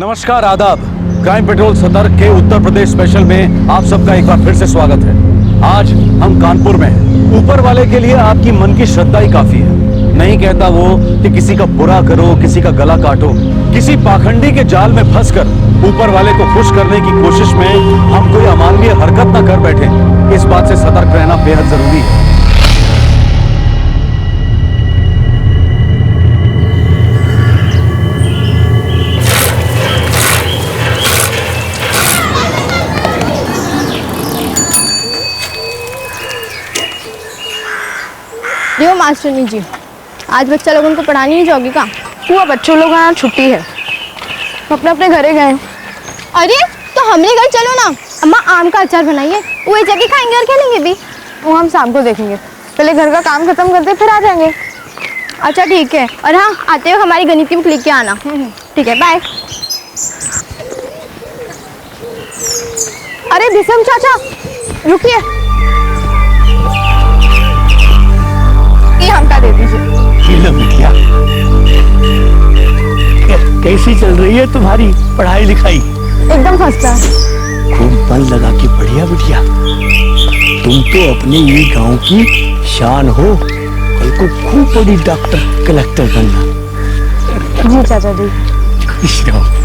नमस्कार, आदाब। Crime petrol सतर्क के उत्तर प्रदेश स्पेशल में आप सबका एक बार फिर से स्वागत है। आज हम कानपुर में हैं। ऊपर वाले के लिए आपकी मन की श्रद्धा ही काफी है। नहीं कहता वो कि किसी का बुरा करो, किसी का गला काटो, किसी पाखंडी के जाल में फंसकर ऊपर वाले को खुश करने की कोशिश में हम कोई अमानवीय हरकत न कर बैठे। इस बात से सतर्क रहना बेहद जरूरी है। यो मास्टरनी जी, आज बच्चा लोगों को पढ़ानी नहीं जाओगी का? हुआ बच्चों लोग यहाँ छुट्टी है, अपने अपने घरे गए। अरे तो हमरे घर चलो ना, अम्मा आम का अचार बनाइए, वही जगह खाएंगे और खेलेंगे भी। वो हम शाम को देखेंगे, पहले घर का काम खत्म करते फिर आ जाएंगे। अच्छा ठीक है, और हाँ आते हो हमारी गणित की बुक लेके आना। ठीक है, बाय। अरे बिसम चाचा रुकिए, ये हमका दे दीजिए। बिटिया, कैसी चल रही है तुम्हारी पढ़ाई लिखाई? एकदम फर्स्ट क्लास। खूब मन लगा के पढ़िया बिटिया, तुम तो अपने ये गांव की शान हो। कल को खूब बड़ी डॉक्टर कलेक्टर बनना। जी चाचा जी। खुश रहो।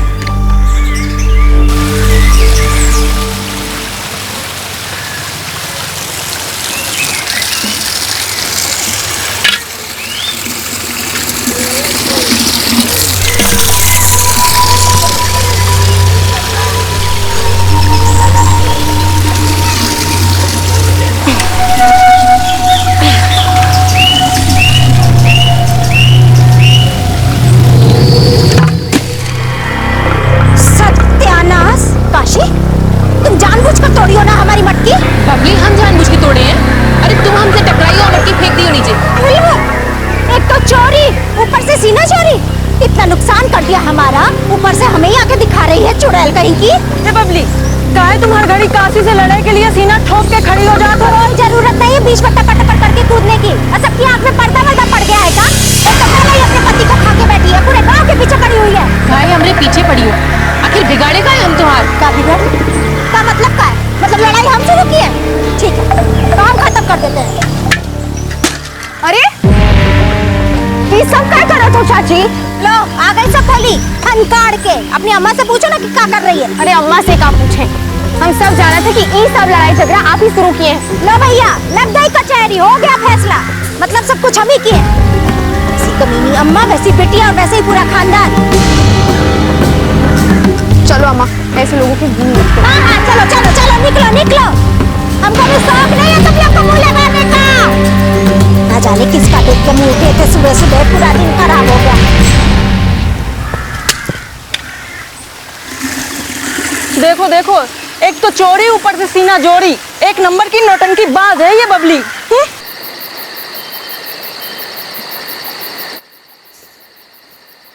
बबली, हम जानबूझ के तोड़े हैं? अरे तुम हमसे टकराई और मटकी फेंक दी हो नीचे। एक तो चोरी, ऊपर से सीना चोरी, इतना नुकसान कर दिया हमारा, ऊपर से हमें ही आके दिखा रही है चुड़ैल कहीं की। बबली, काहे तुम हर घड़ी काशी से लड़ाई के लिए सीना ठोक के खड़ी हो जाते हो? कोई जरूरत नहीं है बीच में टपर टपर करके कूदने की। सबकी आंख में पर्दा वर्दा पड़ गया है का? एक तो पहले ही अपने पति को खा के बैठी है, पूरे गांव के पीछे पड़ी हुई है। काहे हमरे पीछे पड़ी हो? आखिर बिगाड़े का है हम तुम्हार? का बिगड़ का मतलब का है? मतलब लड़ाई हम शुरू की है? ठीक है, तो हम खत्म कर देते हैं। अरे ये सब क्या कर रहे हो चाची? लो आ गई सब बोली हनकाड़ के। अपनी अम्मा से पूछो ना कि क्या कर रही है। अरे अम्मा से क्या पूछे, हम सब जाना था कि ये सब लड़ाई झगड़ा आप ही शुरू किए हैं। लो भैया, लग गई कचहरी, हो गया फैसला, मतलब सब कुछ हम ही किए। ऐसी कमीनी अम्मा, वैसी बेटियां और वैसे ही पूरा खानदान। चलो अम्मा, ऐसे लोगों की गिन मत करो। हाँ हाँ चलो चलो चलो, निकलो निकलो, हमको भी शौक नहीं है तुम लोग को मुंह लगाने का। ना जाने किसका देख के मुंह उठे थे सुबह सुबह, पूरा दिन खराब हो गया। देखो देखो, एक तो चोरी ऊपर से सीना जोड़ी, एक नंबर की नौटंकी बाज है ये बबली।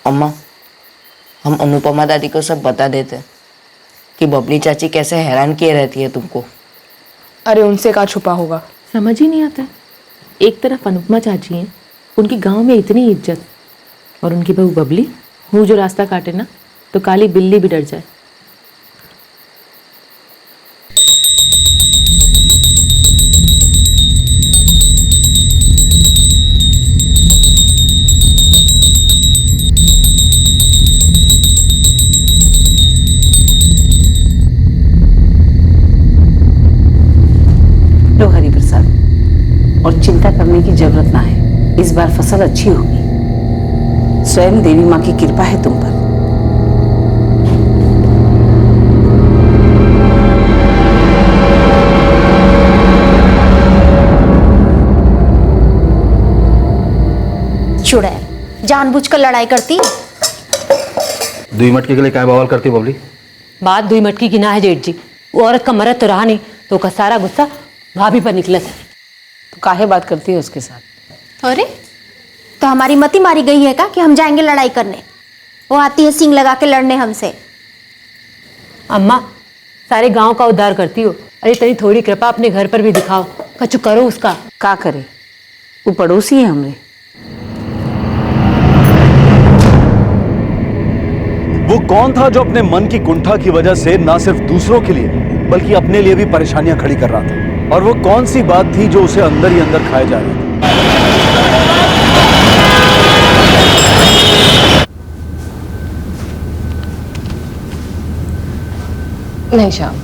अम्मा, हम अनुपमा दादी को सब बता देते कि बबली चाची कैसे हैरान किए रहती है तुमको। अरे उनसे क्या छुपा होगा? समझ ही नहीं आता है। एक तरफ अनुपमा चाची हैं, उनकी गांव में इतनी इज्जत, और उनकी बहू बबली, वो जो रास्ता काटे ना तो काली बिल्ली भी डर जाए। लो हरि प्रसाद, और चिंता करने की जरूरत ना है, इस बार फसल अच्छी होगी। स्वयं देवी माँ की कृपा है तुम पर। चुड़ैल जानबूझकर लड़ाई करती। दुई मटके के लिए क्या बवाल करती बबली? बात दुई मटकी की ना है जेठ जी, वो औरत का मरद तो रहा नहीं, तो का सारा गुस्सा भाभी पर निकला था। तो काहे बात करती है उसके साथ? अरे तो हमारी मती मारी गई है का कि हम जाएंगे लड़ाई करने? वो आती है सींग लगा के लड़ने हमसे। अम्मा, सारे गांव का उद्धार करती हो, अरे तनी थोड़ी कृपा अपने घर पर भी दिखाओ, कछु करो उसका। का करे, वो पड़ोसी है हमरे। वो कौन था जो अपने मन की कुंठा की वजह से ना सिर्फ दूसरों के लिए बल्कि अपने लिए भी परेशानियां खड़ी कर रहा था? और वो कौन सी बात थी जो उसे अंदर ही अंदर खाए जा रही थी? नहीं श्याम,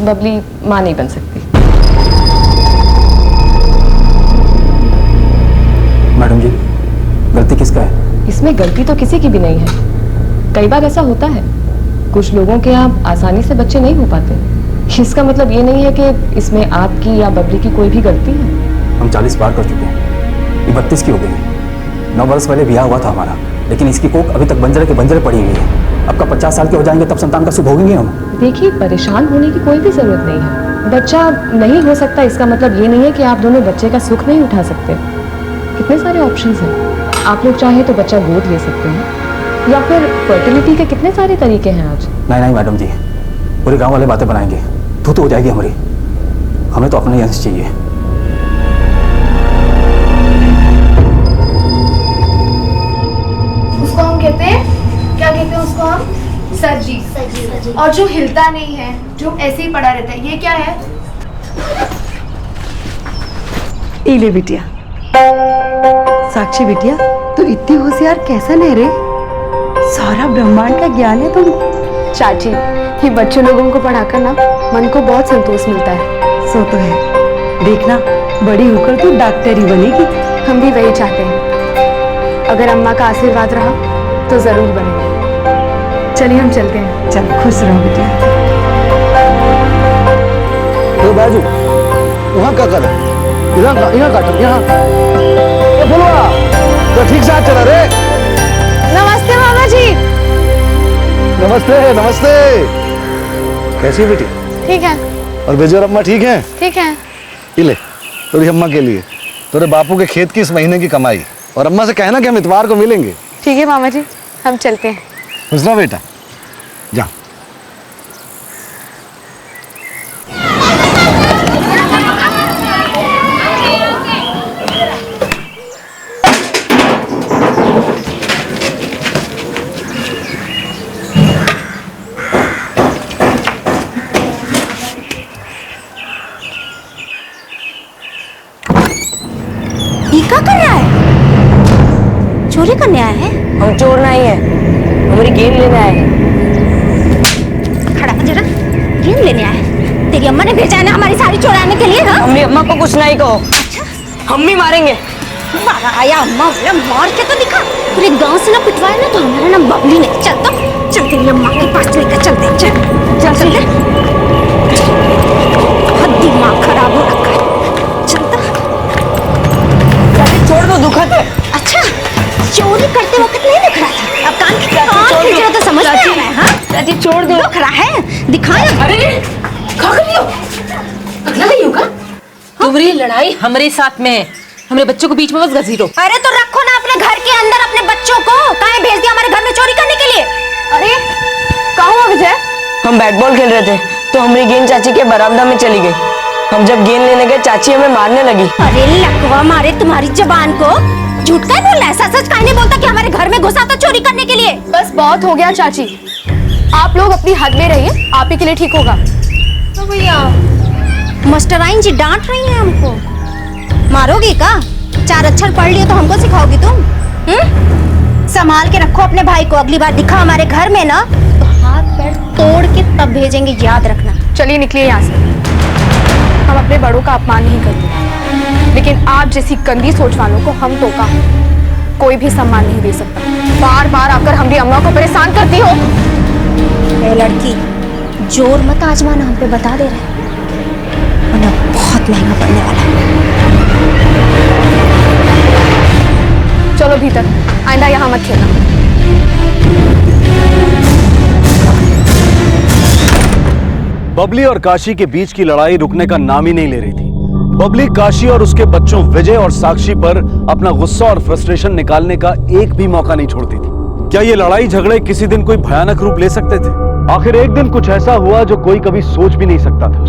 बबली मां नहीं बन सकती। मैडम जी, गलती किसका है? इसमें गलती तो किसी की भी नहीं है। कई बार ऐसा होता है, कुछ लोगों के यहाँ आसानी से बच्चे नहीं हो पाते। इसका मतलब ये नहीं है कि इसमें आपकी या बबली की कोई भी गलती है। हम 40 पार कर चुके हैं, ये 32 की हो गई है। 9 वर्ष पहले ब्याह हुआ था हमारा, लेकिन इसकी कोख अभी तक बंजरे के बंजरे पड़ी हुई है। अब का 50 साल के हो जाएंगे तब संतान का सुख भोगेंगे हम। देखिए, परेशान होने की कोई भी जरूरत नहीं है। बच्चा नहीं हो सकता इसका मतलब ये नहीं है कि आप दोनों बच्चे का सुख नहीं उठा सकते। कितने सारे ऑप्शंस हैं। आप लोग चाहे तो बच्चा गोद ले सकते हैं, या फिर फर्टिलिटी के कितने सारे तरीके हैं आज। नहीं मैडम जी, पूरे गांव वाले बातें बनाएंगे, तू तो हो जाएगी हमारी। हमें तो अपना ही अंश चाहिए। उसको हम कहते हैं, क्या कहते हैं उसको हम? सजी। और जो हिलता नहीं है, जो ऐसे ही पड़ा रहता है, ये क्या है? इले बिटिया, साक्षी बिटिया, तू इतनी होशियार कैसा नहीं रे? सारा ब्रह्मांड का ज्ञान है तुम। चाची, ये बच्चों लोगों को पढ़ाकर ना मन को बहुत संतोष मिलता है। सो तो है, देखना बड़ी होकर तू डॉक्टर ही बनेगी। हम भी वही चाहते हैं। अगर अम्मा का आशीर्वाद रहा तो जरूर बनेंगे। चलिए हम चलते हैं। चल, खुश रहो बिटिया। तो बाजू वहाँ का कर यहाँ काटो, यहाँ बोलो तो ठीक से हाथ चला रे। नमस्ते मामा जी। नमस्ते नमस्ते। कैसी है बेटी? ठीक है। और बेजोर अम्मा ठीक है? ठीक है। ये ले तेरी अम्मा के लिए, तेरे बापू के खेत की इस महीने की कमाई। और अम्मा से कहना कि हम इतवार को मिलेंगे। ठीक है मामा जी, हम चलते हैं। खुश रहो बेटा, जा। क्या कर रहा है? चोरी करने आया है? हम चोर नहीं है, हमारी गेंद लेने आए हैं। खड़ा हो जरा, गेंद लेने आया है? तेरी अम्मा ने भेजा है ना हमारी साड़ी चुराने के लिए? हाँ? मम्मी अम्मा को कुछ नहीं कहो। अच्छा, हम भी मारेंगे। मारा आया अम्मा वाला, मार के तो दिखा। पूरे गांव से ना पिटवाया ना तो हमारा नाम बबली नहीं। चल तो, चल तेरी अम्मा के पास लेकर चलते हैं। चल चल चल, बहुत दिमाग खराब हो रखा है। चल तो, छोड़ दो, दुखत है। अच्छा, चोरी करते वक्त नहीं दिख रहा था, अब कान खींच रहा तो समझ में आ रहा है। हाँ चाची छोड़ दो। दिख रहा है, दिखाया। अरे क्या कर रही हो? पगला गई हो क्या? तुम्हारी लड़ाई हमारे साथ में है, हमारे बच्चों को बीच में बस घसीटो। अरे तो रखो ना अपने घर के अंदर अपने बच्चों को, कहाँ भेज दिया हमारे घर में चोरी करने के लिए? अरे कहाँ हुआ विजय? हम बैट बॉल खेल रहे थे तो हमारी गेंद चाची के बरामदा में चली गई। हम जब गेंद लेने गए चाची हमें मारने लगी। अरे लकवा मारे तुम्हारी जबान को, झूठ का बोल रहा है? सच सच काहे नहीं बोलता कि हमारे घर में घुसा था चोरी करने के लिए? बस बहुत हो गया चाची, आप लोग अपनी हद में रहिए, आप ही के लिए ठीक होगा। तो भैया मास्टराइन जी डांट रही हैं हमको। मारोगी का? 4 अक्षर पढ़ लिए तो हमको सिखाओगी तुम? संभाल के रखो अपने भाई को, अगली बार दिखा हमारे घर में ना तो हाथ पैर तोड़ के तब भेजेंगे, याद रखना। चलिए निकलिए यहाँ से। हम अपने बड़ों का अपमान नहीं करते, लेकिन आप जैसी गंदी सोच वालों को हम तो का कोई भी सम्मान नहीं दे सकता। बार बार आकर हमारी अम्मा को परेशान करती हो। ए लड़की, जोर मत आजमाना, हम पे बता दे रहे हैं, वरना बहुत महंगा पड़ने वाला है। चलो भीतर, आइंदा यहाँ मत खेलना। बबली और काशी के बीच की लड़ाई रुकने का नाम ही नहीं ले रही थी। बबली काशी और उसके बच्चों विजय और साक्षी पर अपना गुस्सा और फ्रस्ट्रेशन निकालने का एक भी मौका नहीं छोड़ती थी। क्या ये लड़ाई झगड़े किसी दिन कोई भयानक रूप ले सकते थे? आखिर एक दिन कुछ ऐसा हुआ जो कोई कभी सोच भी नहीं सकता था।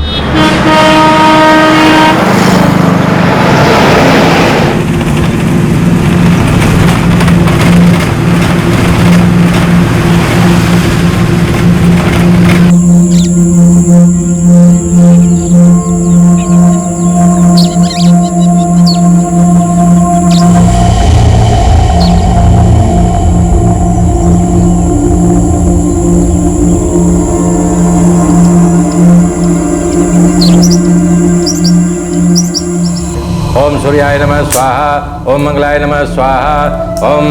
सूर्याय नमः स्वाहा, ओम मंगलाय नमः स्वाहा, ओम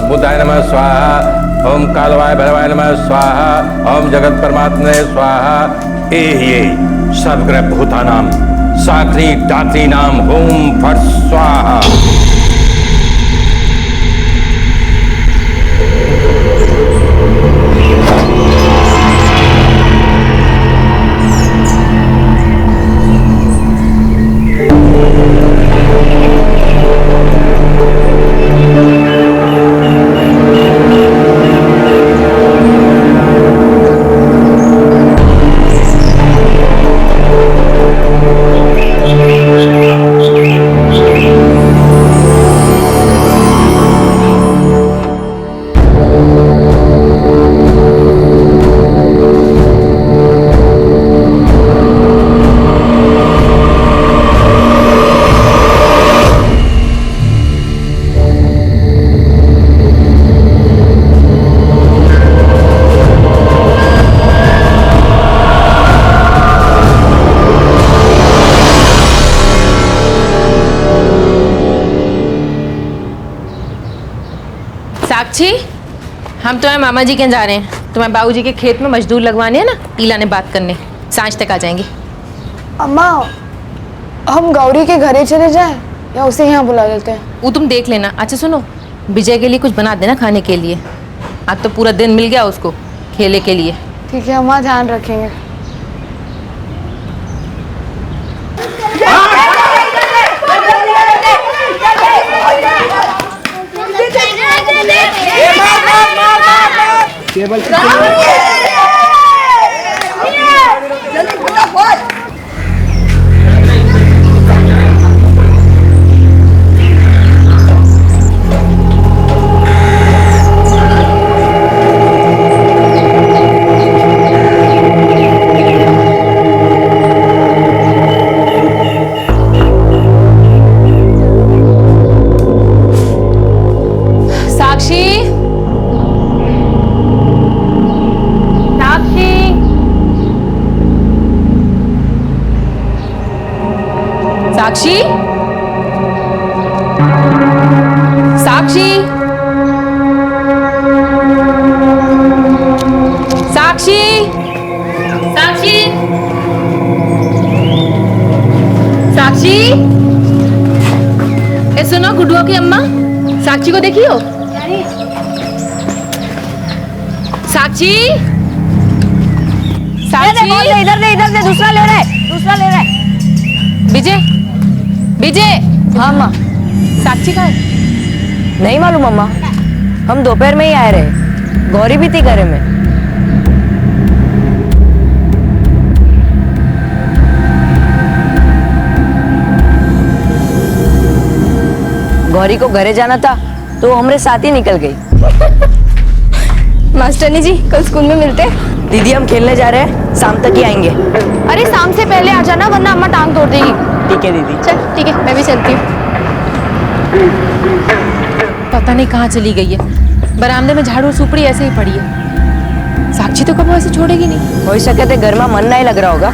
बुधाय नमः स्वाहा, ओम कालवाय भैरवाय नमः स्वाहा, ओम जगत परमात्मने स्वाहा। ये सर्वग्रह भूतानाम साक्री दात्री नाम ओम फट स्वाहा। साक्षी, हम तुम्हारे मामा जी के जा रहे हैं। तुम्हारे बाबूजी के खेत में मजदूर लगवाने हैं ना, ईला ने बात करने। सांझ तक आ जाएंगे। अम्मा, हम गौरी के घरे चले जाएं या उसे यहाँ बुला लेते हैं? वो तुम देख लेना। अच्छा सुनो, विजय के लिए कुछ बना देना खाने के लिए। आज तो पूरा दिन मिल गया उसको खेले के लिए। ठीक है अम्मा, ध्यान रखेंगे। केवल साक्षी, साक्षी, साक्षी, साक्षी, साक्षी। ए सुनो, गुड्डुआ की अम्मा साक्षी को देखियो। साक्षी, साक्षी, इधर दे, दूसरा ले रहा है। विजय, विजय। हाँ माँ। साक्षी कहाँ है? नहीं मालूम अम्मा, हम दोपहर में ही आए रहे। गौरी भी थी घरे में। गौरी को घरे जाना था तो वो हमारे साथ ही निकल गई। मास्टरनी जी, कल स्कूल में मिलते। दीदी हम खेलने जा रहे हैं, शाम तक ही आएंगे। अरे शाम से पहले आ जाना, वरना अम्मा टांग तोड़ देगी। ठीक है दीदी। चल ठीक है, मैं भी चलती हूँ। पता नहीं कहाँ चली गई है। बरामदे में झाड़ू सुपड़ी ऐसे ही पड़ी है। साक्षी तो कब ऐसे छोड़ेगी नहीं। हो सके तो घर में मन नहीं लग रहा होगा,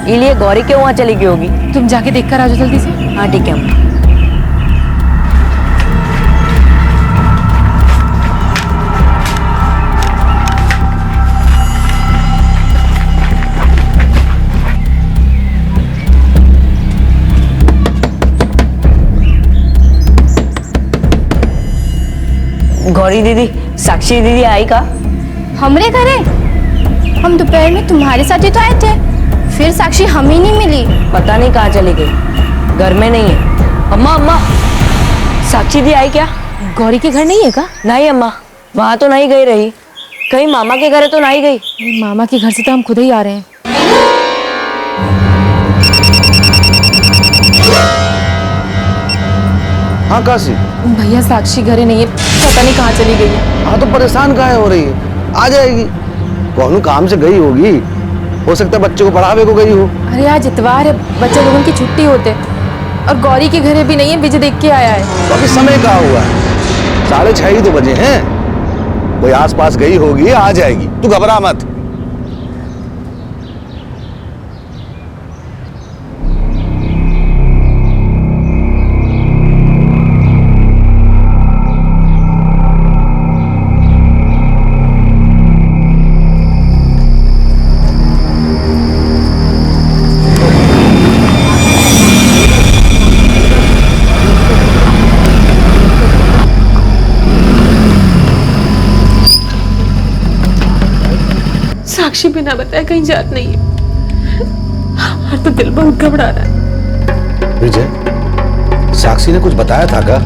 इसलिए गौरी क्यों वहाँ चली गई होगी। तुम जाके देख कर आ जाओ जल्दी से। हाँ ठीक है अम्मा। गौरी दीदी, साक्षी दीदी आई का? हमरे घरे? हम दोपहर में तुम्हारे साथ ही तो आए थे, फिर साक्षी हम ही नहीं मिली। पता नहीं कहाँ चली गई, घर में नहीं है। अम्मा अम्मा, साक्षी दी आई क्या? गौरी के घर नहीं है का? नहीं अम्मा, वहाँ तो नहीं गई रही। कहीं मामा के घर तो नहीं गई? मामा के घर से तो हम खुद ही आ रहे हैं। हाँ काशी, भैया साक्षी घरे नहीं है, पता नहीं कहाँ चली गई है। हाँ तो परेशान काहे हो रही है? आ जाएगी। कौन काम से गई होगी, हो सकता है बच्चे को पढ़ावे को गई हो। अरे आज इतवार है, बच्चे लोगों की छुट्टी होते, और गौरी के घरे भी नहीं है। विजय देख के आया है। तो अभी समय कहाँ हुआ है? 6:30 ही तो बजे हैं। कोई आसपास गई होगी, आ जाएगी, तू घबरा मत। साक्षी बिना बताए कहीं जात नहीं है। हमारा तो दिल बहुत घबरा रहा है। विजय, साक्षी ने कुछ बताया था क्या?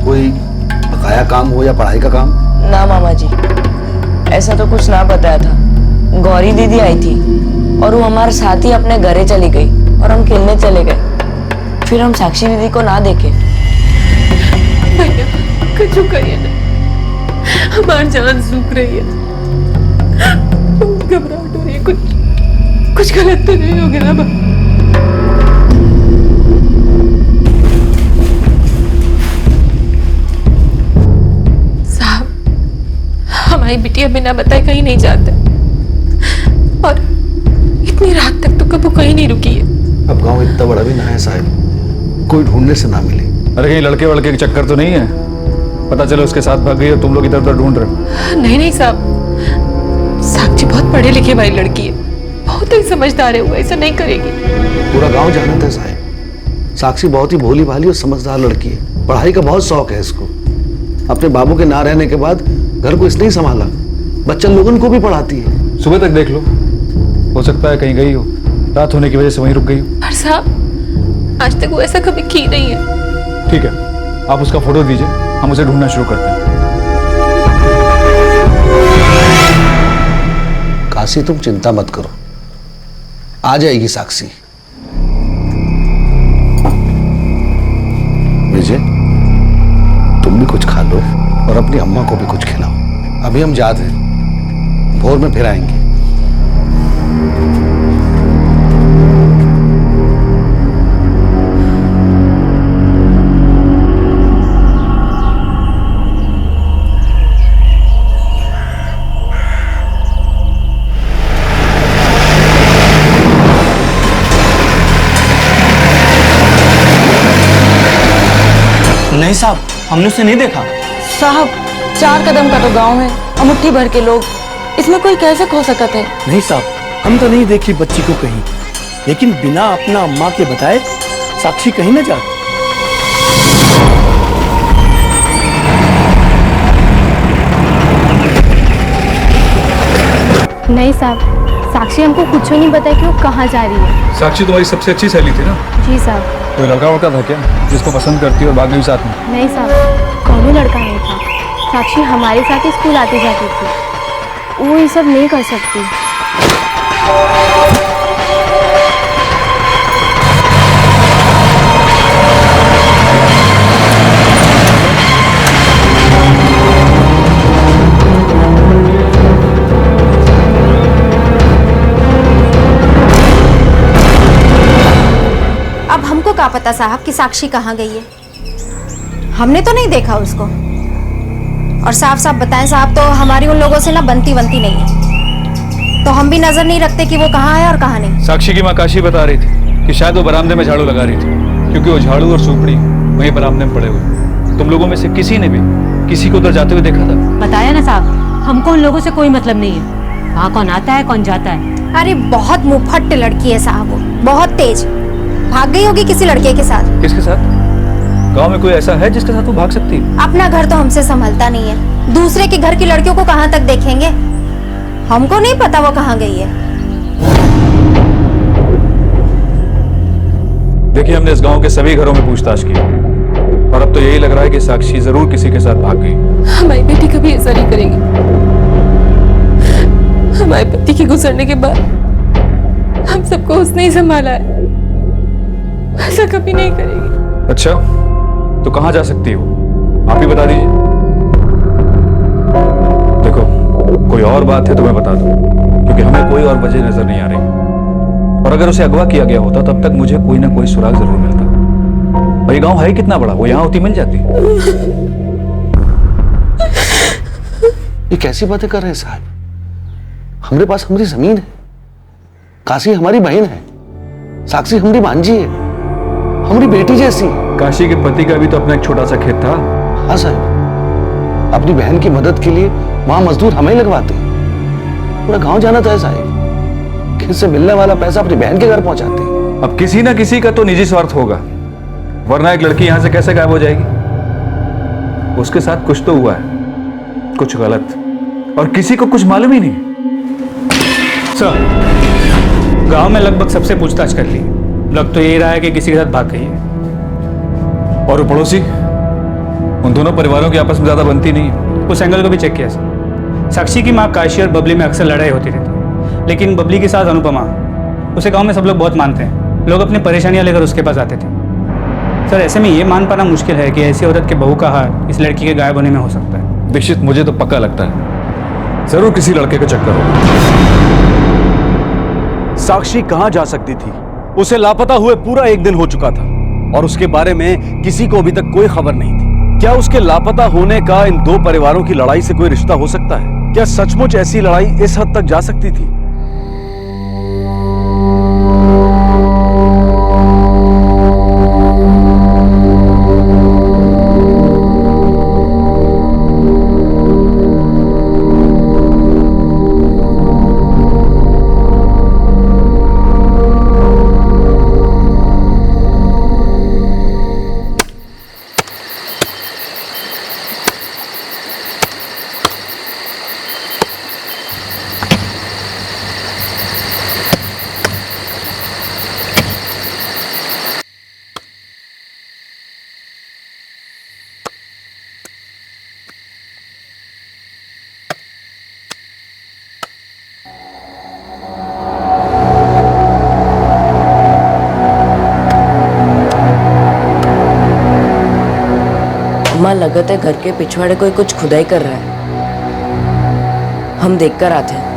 कोई बकाया काम हो या पढ़ाई का काम? ना मामा जी, ऐसा तो कुछ ना बताया था। गौरी दीदी आई थी और वो हमारे साथ ही अपने घरे चली गई और हम खेलने चले गए। फिर हम साक्षी दीदी को ना देखे। भैया कुछ करिए ना, हमारी जान सूख रही है, घबराहट हो रही है। कुछ गलत तो नहीं हो गया ना? साहब, हमारी बिटिया बिना बताए कहीं नहीं जाते और इतनी रात तक तो कभी कहीं नहीं रुकी है। अब गांव इतना बड़ा भी ना है साहब, कोई ढूंढने से ना मिले। अरे कहीं लड़के वड़के के चक्कर तो नहीं है? पता चलो उसके साथ भाग गई और तुम लोग इधर उधर ढूंढ रहे हो। नहीं साहब, साक्षी बहुत पढ़े लिखे वाली लड़की है, बहुत ही समझदार है, वो ऐसा नहीं करेगी। पूरा गांव जानता है साहब, साक्षी बहुत ही भोली भाली और समझदार लड़की है। पढ़ाई का बहुत शौक है इसको। अपने बाबू के ना रहने के बाद घर को इसने ही संभाला, बच्चन लोगों को भी पढ़ाती है। सुबह तक देख लो, हो सकता है कहीं गई हो, रात होने की वजह से वहीं रुक गई हो। पर साहब, आज तक वो ऐसा कभी की नहीं है। ठीक है, आप उसका फोटो दीजिए, हम उसे ढूंढना शुरू करते हैं। काशी, तुम चिंता मत करो, आ जाएगी साक्षी। विजय, तुम भी कुछ खा लो और अपनी अम्मा को भी कुछ खिलाओ। अभी हम जाते हैं, भोर में फिर आएंगे। नहीं साहब, हमने उसे नहीं देखा। साहब, 4 कदम का तो गांव है और मुट्ठी भर के लोग, इसमें कोई कैसे खो सकते है? नहीं साहब, हम तो नहीं देखी बच्ची को कहीं, लेकिन बिना अपना अम्मा के बताए साक्षी कहीं न जाती। नहीं साहब, साक्षी हमको कुछ नहीं बताया कि वो कहाँ जा रही है। साक्षी तुम्हारी सबसे अच्छी सहेली थी ना? जी साहब। कोई लड़का वड़का था क्या जिसको पसंद करती और भाग गई साथ में? नहीं साहब, कौन लड़का नहीं था। साक्षी हमारे साथ ही स्कूल आती जाती थी, वो ये सब नहीं कर सकती। अब हमको क्या पता साहब कि साक्षी कहाँ गई है? हमने तो नहीं देखा उसको। और साफ साफ बताएं साहब, तो हमारी उन लोगों से ना बनती नहीं है, तो हम भी नजर नहीं रखते कि वो कहाँ है और कहाँ नहीं। साक्षी की माँ काशी बता रही थी कि शायद वो बरामदे में झाड़ू लगा रही थी, क्योंकि वो झाड़ू और सुपड़ी वहीं बरामदे में पड़े हुए। तुम लोगों में से किसी ने भी किसी को उधर जाते हुए देखा था? बताया ना साहब, हमको उन लोगों से कोई मतलब नहीं है। वहाँ कौन आता है कौन जाता है। अरे बहुत मुंहफट लड़की है साहब, वो बहुत तेज, भाग गई होगी किसी लड़के के साथ। किसके साथ? गांव में कोई ऐसा है जिसके साथ वो भाग सकती है? अपना घर तो हमसे संभलता नहीं है, दूसरे के घर की लड़कियों को कहाँ तक देखेंगे? हमको नहीं पता वो कहाँ गई है। देखिए, हमने इस गांव के सभी घरों में पूछताछ की और अब तो यही लग रहा है कि साक्षी जरूर किसी के साथ भाग गई। हमारी बेटी कभी ऐसा नहीं करेगी। हमारे पति के गुजरने के बाद हम सबको उसने ही संभाला है, ऐसा कभी नहीं करेगी। अच्छा, तो कहाँ जा सकती हो? आप ही बता दीजिए। देखो, कोई और बात है तो मैं बता दूं, क्योंकि हमें कोई और वजह नजर नहीं आ रही। और अगर उसे अगवा किया गया होता तब तक मुझे कोई ना कोई सुराग जरूर मिलता। और ये गांव है कितना बड़ा, वो यहाँ होती मिल जाती। ये कैसी बातें कर रहे हैं साहब? हमारे पास हमारी जमीन है, काशी हमारी बहन है, साक्षी हमारी भांजी है, हमारी बेटी जैसी। काशी के पति का भी तो अपना एक छोटा सा खेत था। हाँ साहब, अपनी बहन की मदद के लिए वहां मजदूर हमें लगवाते हैं। पूरा गांव जाना था साहब, खेत से मिलने वाला पैसा अपनी बहन के घर पहुंचाते हैं। अब किसी ना किसी का तो निजी स्वार्थ होगा, वरना एक लड़की यहां से कैसे गायब हो जाएगी? उसके साथ कुछ तो हुआ है, कुछ गलत, और किसी को कुछ मालूम ही नहीं। सर, गांव में लगभग सबसे पूछताछ कर ली। लग तो यही रहा है कि किसी के साथ भाग गई है। और वो पड़ोसी, उन दोनों परिवारों की आपस में ज्यादा बनती नहीं है। उस एंगल को भी चेक किया सर। साक्षी की माँ काशी और बबली में अक्सर लड़ाई होती रहती, लेकिन बबली की सास अनुपमा, उसे गांव में सब लोग बहुत मानते हैं। लोग अपनी परेशानियां लेकर उसके पास आते थे। सर, ऐसे में ये मान पाना मुश्किल है कि ऐसी औरत के बहू का हाथ इस लड़की के गायब होने में हो सकता है। दीक्षित, मुझे तो पक्का लगता है जरूर किसी लड़के का चक्कर होगा। साक्षी कहां जा सकती थी? उसे लापता हुए पूरा 1 दिन हो चुका था और उसके बारे में किसी को अभी तक कोई खबर नहीं थी। क्या उसके लापता होने का इन 2 परिवारों की लड़ाई से कोई रिश्ता हो सकता है? क्या सचमुच ऐसी लड़ाई इस हद तक जा सकती थी? अम्मा, लगत है घर के पिछवाड़े कोई कुछ खुदाई कर रहा है। हम देखकर आते हैं।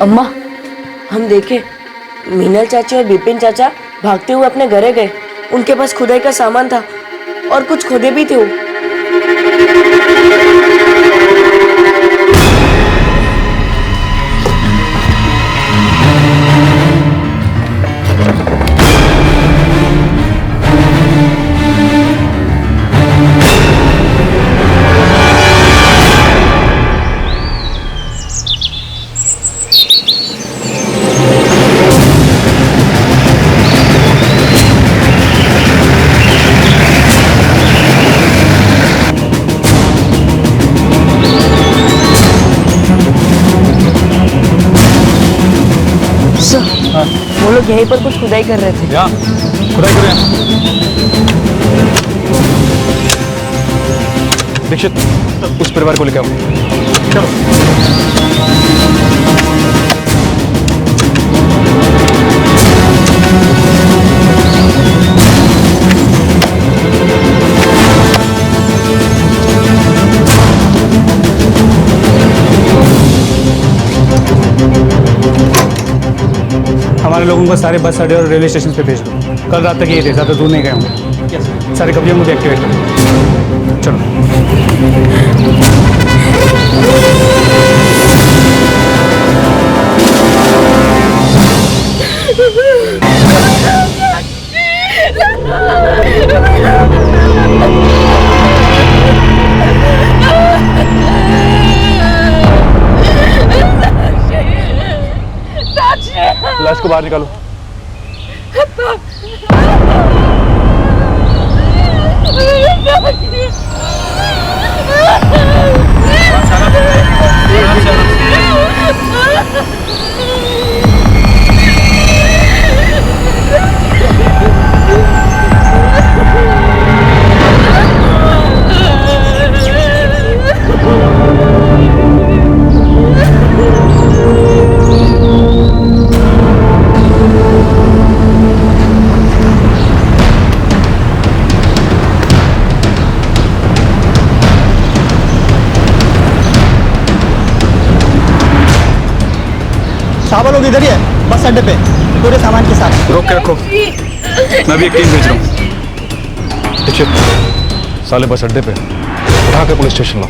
अम्मा, हम देखे मीनल चाची और बिपिन चाचा भागते हुए अपने घरे गए। उनके पास खुदाई का सामान था और कुछ खुदे भी थे वो। वो लोग यहीं पर कुछ खुदाई कर रहे थे। खुदाई कर रहे हैं। दीक्षित, उस परिवार को लेकर आओ। चलो। हमारे लोगों को सारे बस अड्डे और रेलवे स्टेशन पे भेज दो। कल रात तक ये थे, ज़्यादा दूर नहीं गए होंगे। सारे कब्रियों को भी एक्टिवेट करो। चलो। लाश को बाहर निकालो। चलो साहब लोग इधर ही है, बस अड्डे पे पूरे सामान के साथ। रोक के रखो, मैं भी एक टीम भेज रहा हूँ। साले बस अड्डे पे उठा के पुलिस स्टेशन लाओ।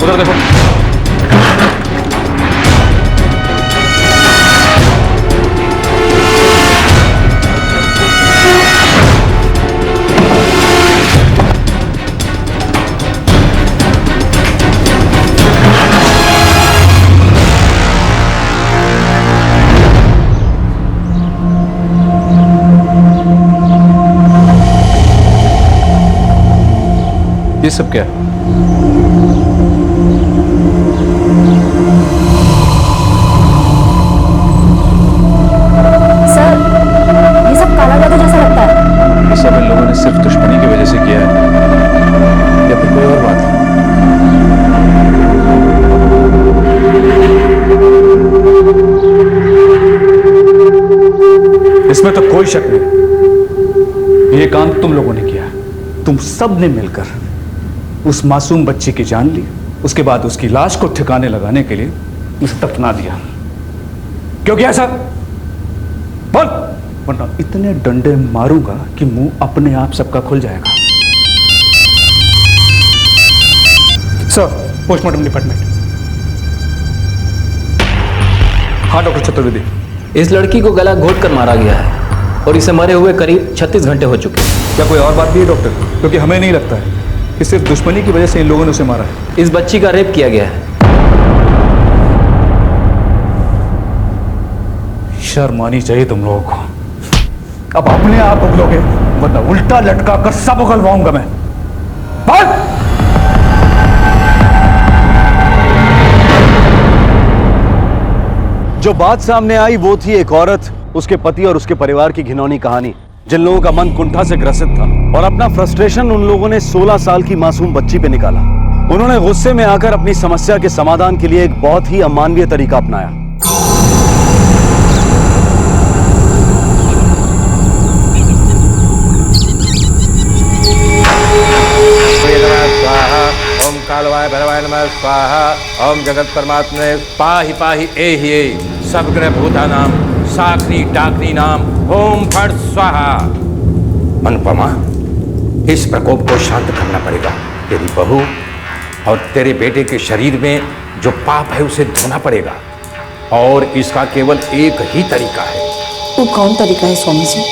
उधर देखो। ये सब क्या है? सर, ये सब काला जादू जैसा लगता है। ये सब इन लोगों ने सिर्फ दुश्मनी की वजह से किया है या फिर कोई और बात है? इसमें तो कोई शक नहीं, ये काम तुम लोगों ने किया। तुम सब ने मिलकर उस मासूम बच्ची की जान ली, उसके बाद उसकी लाश को ठिकाने लगाने के लिए उसे दफना दिया। क्यों किया ऐसा? बोल, वरना इतने डंडे मारूंगा कि मुंह अपने आप सबका खुल जाएगा। Sir, postmortem department. हाँ डॉक्टर चतुर्वेदी, इस लड़की को गला घोट कर मारा गया है और इसे मरे हुए करीब 36 घंटे हो चुके हैं। क्या कोई और बात भी है डॉक्टर? क्योंकि हमें नहीं लगता है कि सिर्फ दुश्मनी की वजह से इन लोगों ने उसे मारा है। इस बच्ची का रेप किया गया है। शर्म आनी चाहिए तुम लोगों को। अब अपने आप उगलोगे, वरना उल्टा लटका कर सब उगलवाऊंगा मैं। बोल! जो बात सामने आई वो थी एक औरत, उसके पति और उसके परिवार की घिनौनी कहानी, जिन लोगों का मन कुंठा से ग्रसित था और अपना फ्रस्ट्रेशन उन लोगों ने 16 साल की मासूम बच्ची पे निकाला। उन्होंने गुस्से में आकर अपनी समस्या के समाधान के लिए एक बहुत ही अमानवीय तरीका अपनाया। ओम कालवाय भैरवाय नमः स्वाहा। ओम जगत परमात्मे पाहि पाहि एहि सब ग्रह भूतानाम साकनी डाकनी नाम ओम फट स्वाहा। अनुपमा, इस प्रकोप को शांत करना पड़ेगा। तेरी बहू और तेरे बेटे के शरीर में जो पाप है उसे धोना पड़ेगा, और इसका केवल एक ही तरीका है। वो कौन तरीका है स्वामी जी?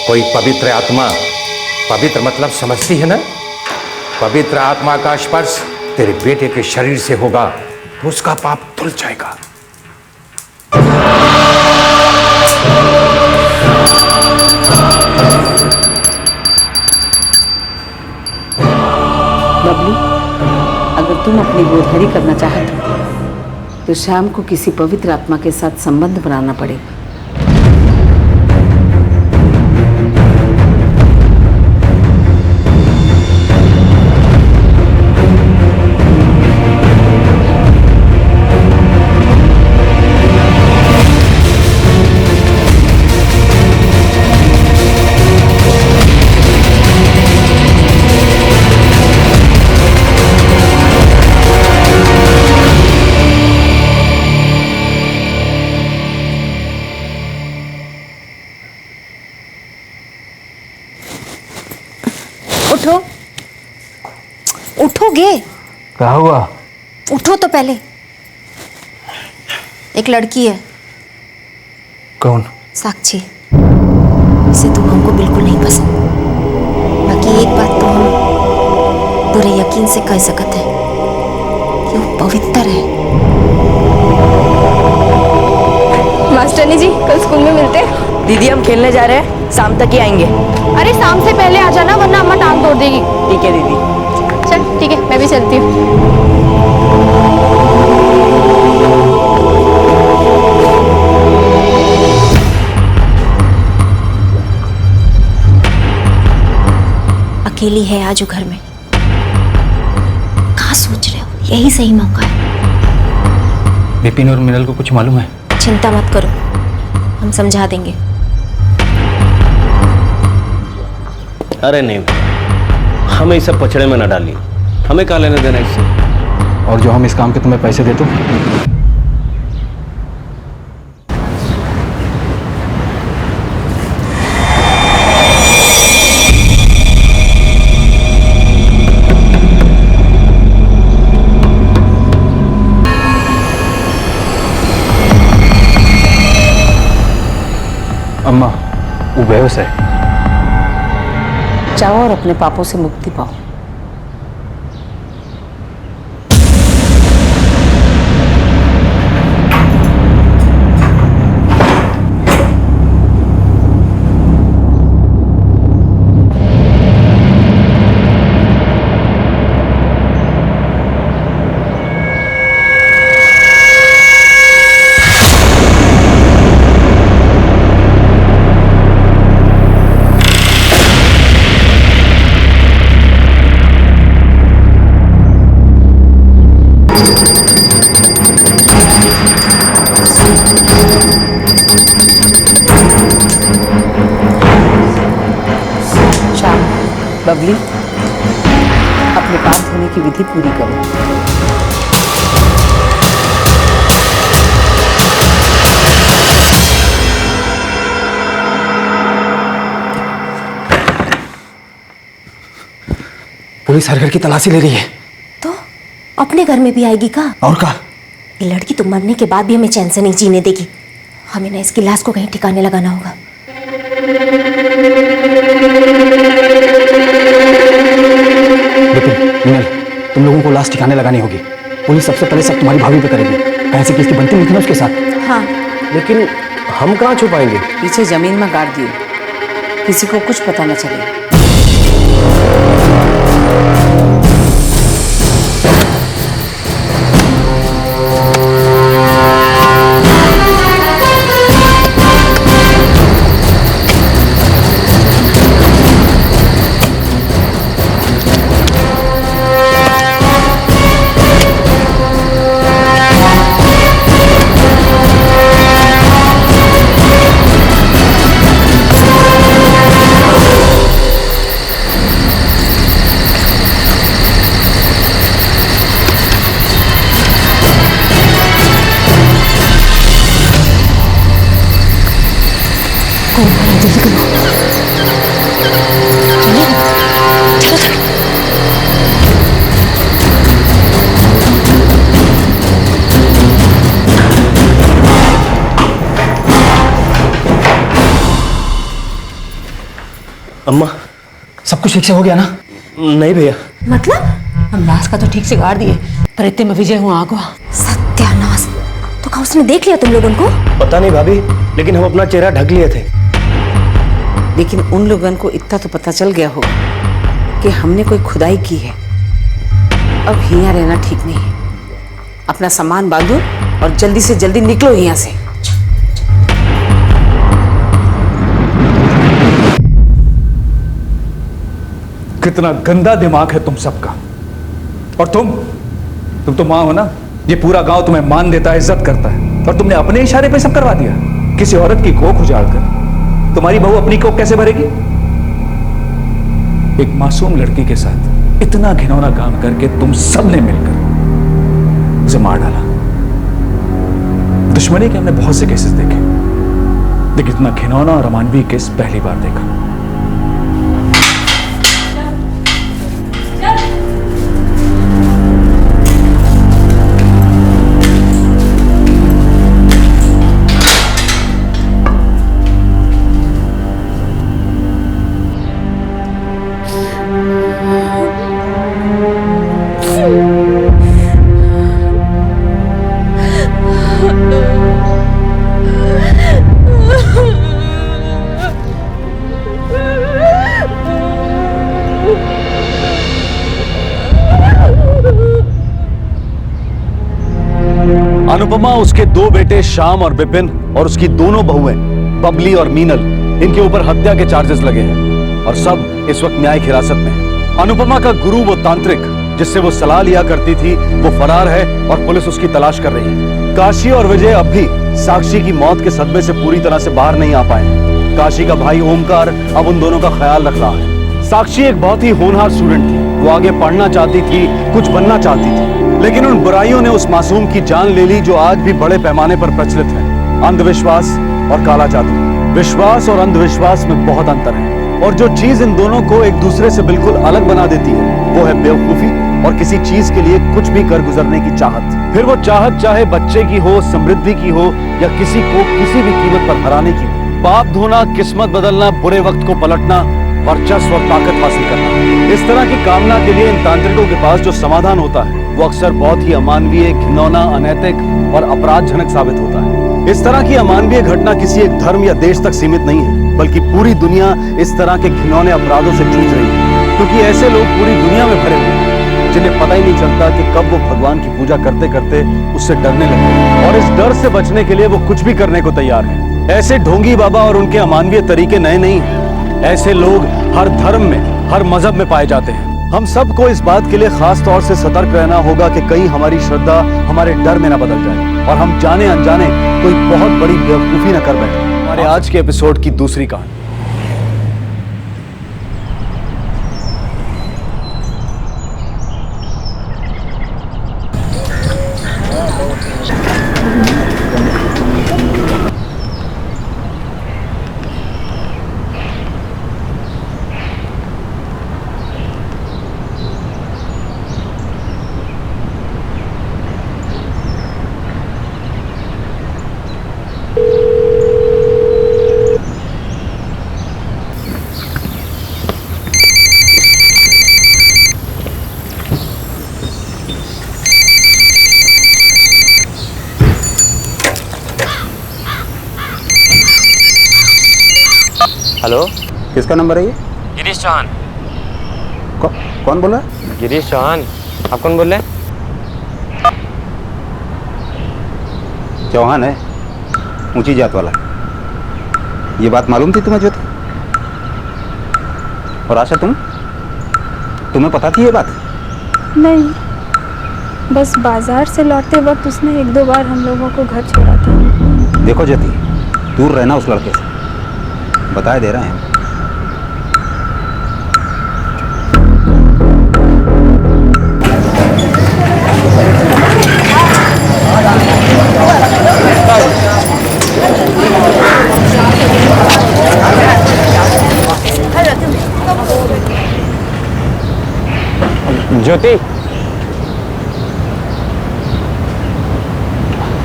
कोई पवित्र आत्मा, पवित्र मतलब समझती है ना? पवित्र आत्मा का स्पर्श तेरे बेटे के शरीर से होगा तो उसका पाप धुल जाएगा। बबली, अगर तुम अपनी गोद हरी करना चाहते हो तो श्याम को किसी पवित्र आत्मा के साथ संबंध बनाना पड़ेगा। उठो, उठोगे? क्या हुआ? उठो तो पहले। एक लड़की है। कौन? साक्षी। इसे तुम हमको बिल्कुल नहीं पसंद। बाकी एक बात तो हम पूरे यकीन से कह सकते हैं कि वो पवित्र है। मास्टरनी जी, कल स्कूल में मिलते हैं। दीदी हम खेलने जा रहे हैं, शाम तक ही आएंगे। अरे शाम से पहले आ जाना, वरना अम्मा टांग तोड़ देगी। ठीक है दीदी। चल ठीक है, मैं भी चलती हूँ। अकेली है आज वो घर में। कहाँ सोच रहे हो? यही सही मौका है। विपिन और मिनल को कुछ मालूम है? चिंता मत करो, हम समझा देंगे। अरे नहीं, हमें इस सब पछड़े में न डालिए, हमें क्या लेने देना इससे। और जो हम इस काम के तुम्हें पैसे दे तो अम्मा, वो बेहोश है। जाओ और अपने पापों से मुक्ति पाओ। बबली, अपने पाप धोने की विधि पूरी करो। पुलिस हर घर की तलाशी ले रही है। तो अपने घर में भी आएगी का? और का? ये लड़की तो मरने के बाद भी हमें चैन से नहीं जीने देगी। हमें ना इसकी लाश को कहीं ठिकाने लगाना होगा। तुम लोगों को लाश ठिकाने लगानी होगी। पुलिस सबसे पहले सब तुम्हारी भाभी पे करेगी, कैसे कि इसकी बनती नहीं थी ना उसके साथ। हाँ, लेकिन हम कहाँ छुपाएंगे? पीछे जमीन में गाड़ दिए, किसी को कुछ पता न चले। अम्मा, सब कुछ ठीक से हो गया ना? नहीं भैया। मतलब? हम लाश का तो ठीक से गाड़ दिए, पर इतने में विजय हुआ आगवा। सत्यानाश! तो क्या उसने देख लिया तुम लोगों को? पता नहीं भाभी, लेकिन हम अपना चेहरा ढक लिए थे। लेकिन उन लोगों को इतना तो पता चल गया होगा कि हमने कोई खुदाई की है। अब यहाँ रहना ठीक नहीं है। अपना सामान बांधो और जल्दी से जल्दी निकलो यहाँ से। कितना गंदा दिमाग है तुम सबका। और तुम तो मां हो ना, ये पूरा गांव तुम्हें मान देता है, इज्जत करता है, और तुमने अपने इशारे पे सब करवा दिया। किसी औरत की कोख उजाड़ कर तुम्हारी बहू अपनी कोख कैसे भरेगी? एक मासूम लड़की के साथ इतना घिनौना काम करके तुम सबने मिलकर उसे मार डाला। दुश्मनी के हमने बहुत से केसेस देखे, लेकिन इतना घिनौना और अमानवीय केस पहली बार देखा। अनुपमा, उसके दो बेटे श्याम और विपिन और उसकी दोनों बहुएं बबली और मीनल, इनके ऊपर हत्या के चार्जेस लगे हैं और सब इस वक्त न्यायिक हिरासत में हैं। अनुपमा का गुरु, वो तांत्रिक जिससे वो सलाह लिया करती थी, वो फरार है और पुलिस उसकी तलाश कर रही है। काशी और विजय अब भी साक्षी की मौत के सदमे से पूरी तरह से बाहर नहीं आ पाए। काशी का भाई ओमकार अब उन दोनों का ख्याल रख रहा है। साक्षी एक बहुत ही होनहार स्टूडेंट थी। वो आगे पढ़ना चाहती थी, कुछ बनना चाहती थी, लेकिन उन बुराइयों ने उस मासूम की जान ले ली जो आज भी बड़े पैमाने पर प्रचलित है, अंधविश्वास और काला जादू। विश्वास और अंधविश्वास में बहुत अंतर है, और जो चीज इन दोनों को एक दूसरे से बिल्कुल अलग बना देती है वो है बेवकूफी और किसी चीज के लिए कुछ भी कर गुजरने की चाहत। फिर वो चाहत चाहे बच्चे की हो, समृद्धि की हो, या किसी को किसी भी कीमत पर हराने की हो। पाप धोना, किस्मत बदलना, बुरे वक्त को पलटना, वर्चस्व और ताकत हासिल करना, इस तरह की कामना के लिए इन तांत्रिकों के पास जो समाधान होता है वो अक्सर बहुत ही अमानवीय, घिनौना, अनैतिक और अपराधजनक साबित होता है। इस तरह की अमानवीय घटना किसी एक धर्म या देश तक सीमित नहीं है, बल्कि पूरी दुनिया इस तरह के घिनौने अपराधों से जूझ रही है, क्योंकि ऐसे लोग पूरी दुनिया में भरे हुए हैं जिन्हें पता ही नहीं चलता कि कब वो भगवान की पूजा करते करते उससे डरने लगे, और इस डर से बचने के लिए वो कुछ भी करने को तैयार है। ऐसे ढोंगी बाबा और उनके अमानवीय तरीके नए नहीं हैं। ऐसे लोग हर धर्म में, हर मजहब में पाए जाते हैं। हम सबको इस बात के लिए खास तौर से सतर्क रहना होगा कि कहीं हमारी श्रद्धा हमारे डर में न बदल जाए और हम जाने अनजाने कोई बहुत बड़ी बेवकूफी न कर बैठे। हमारे आज के एपिसोड की दूसरी कहानी। हेलो, किसका नंबर है ये? गिरीश चौहान। कौन बोला? गिरीश चौहान। आप कौन बोल रहे हैं? चौहान है, ऊंची जात वाला। ये बात मालूम थी तुम्हें ज्योति? और आशा तुम्हें पता थी ये बात? नहीं, बस बाजार से लौटते वक्त उसने एक दो बार हम लोगों को घर छोड़ा था। देखो ज्योति, दूर रहना उस लड़के से, बता दे रहे हैं। ज्योति,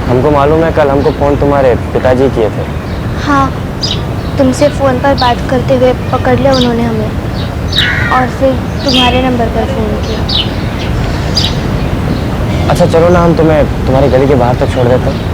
हमको मालूम है कल हमको फोन तुम्हारे पिताजी किए थे। हाँ, तुमसे फ़ोन पर बात करते हुए पकड़ लिया उन्होंने हमें, और फिर तुम्हारे नंबर पर फ़ोन किया। अच्छा चलो ना, हम तुम्हें तुम्हारी गली के बाहर तक छोड़ देते हैं।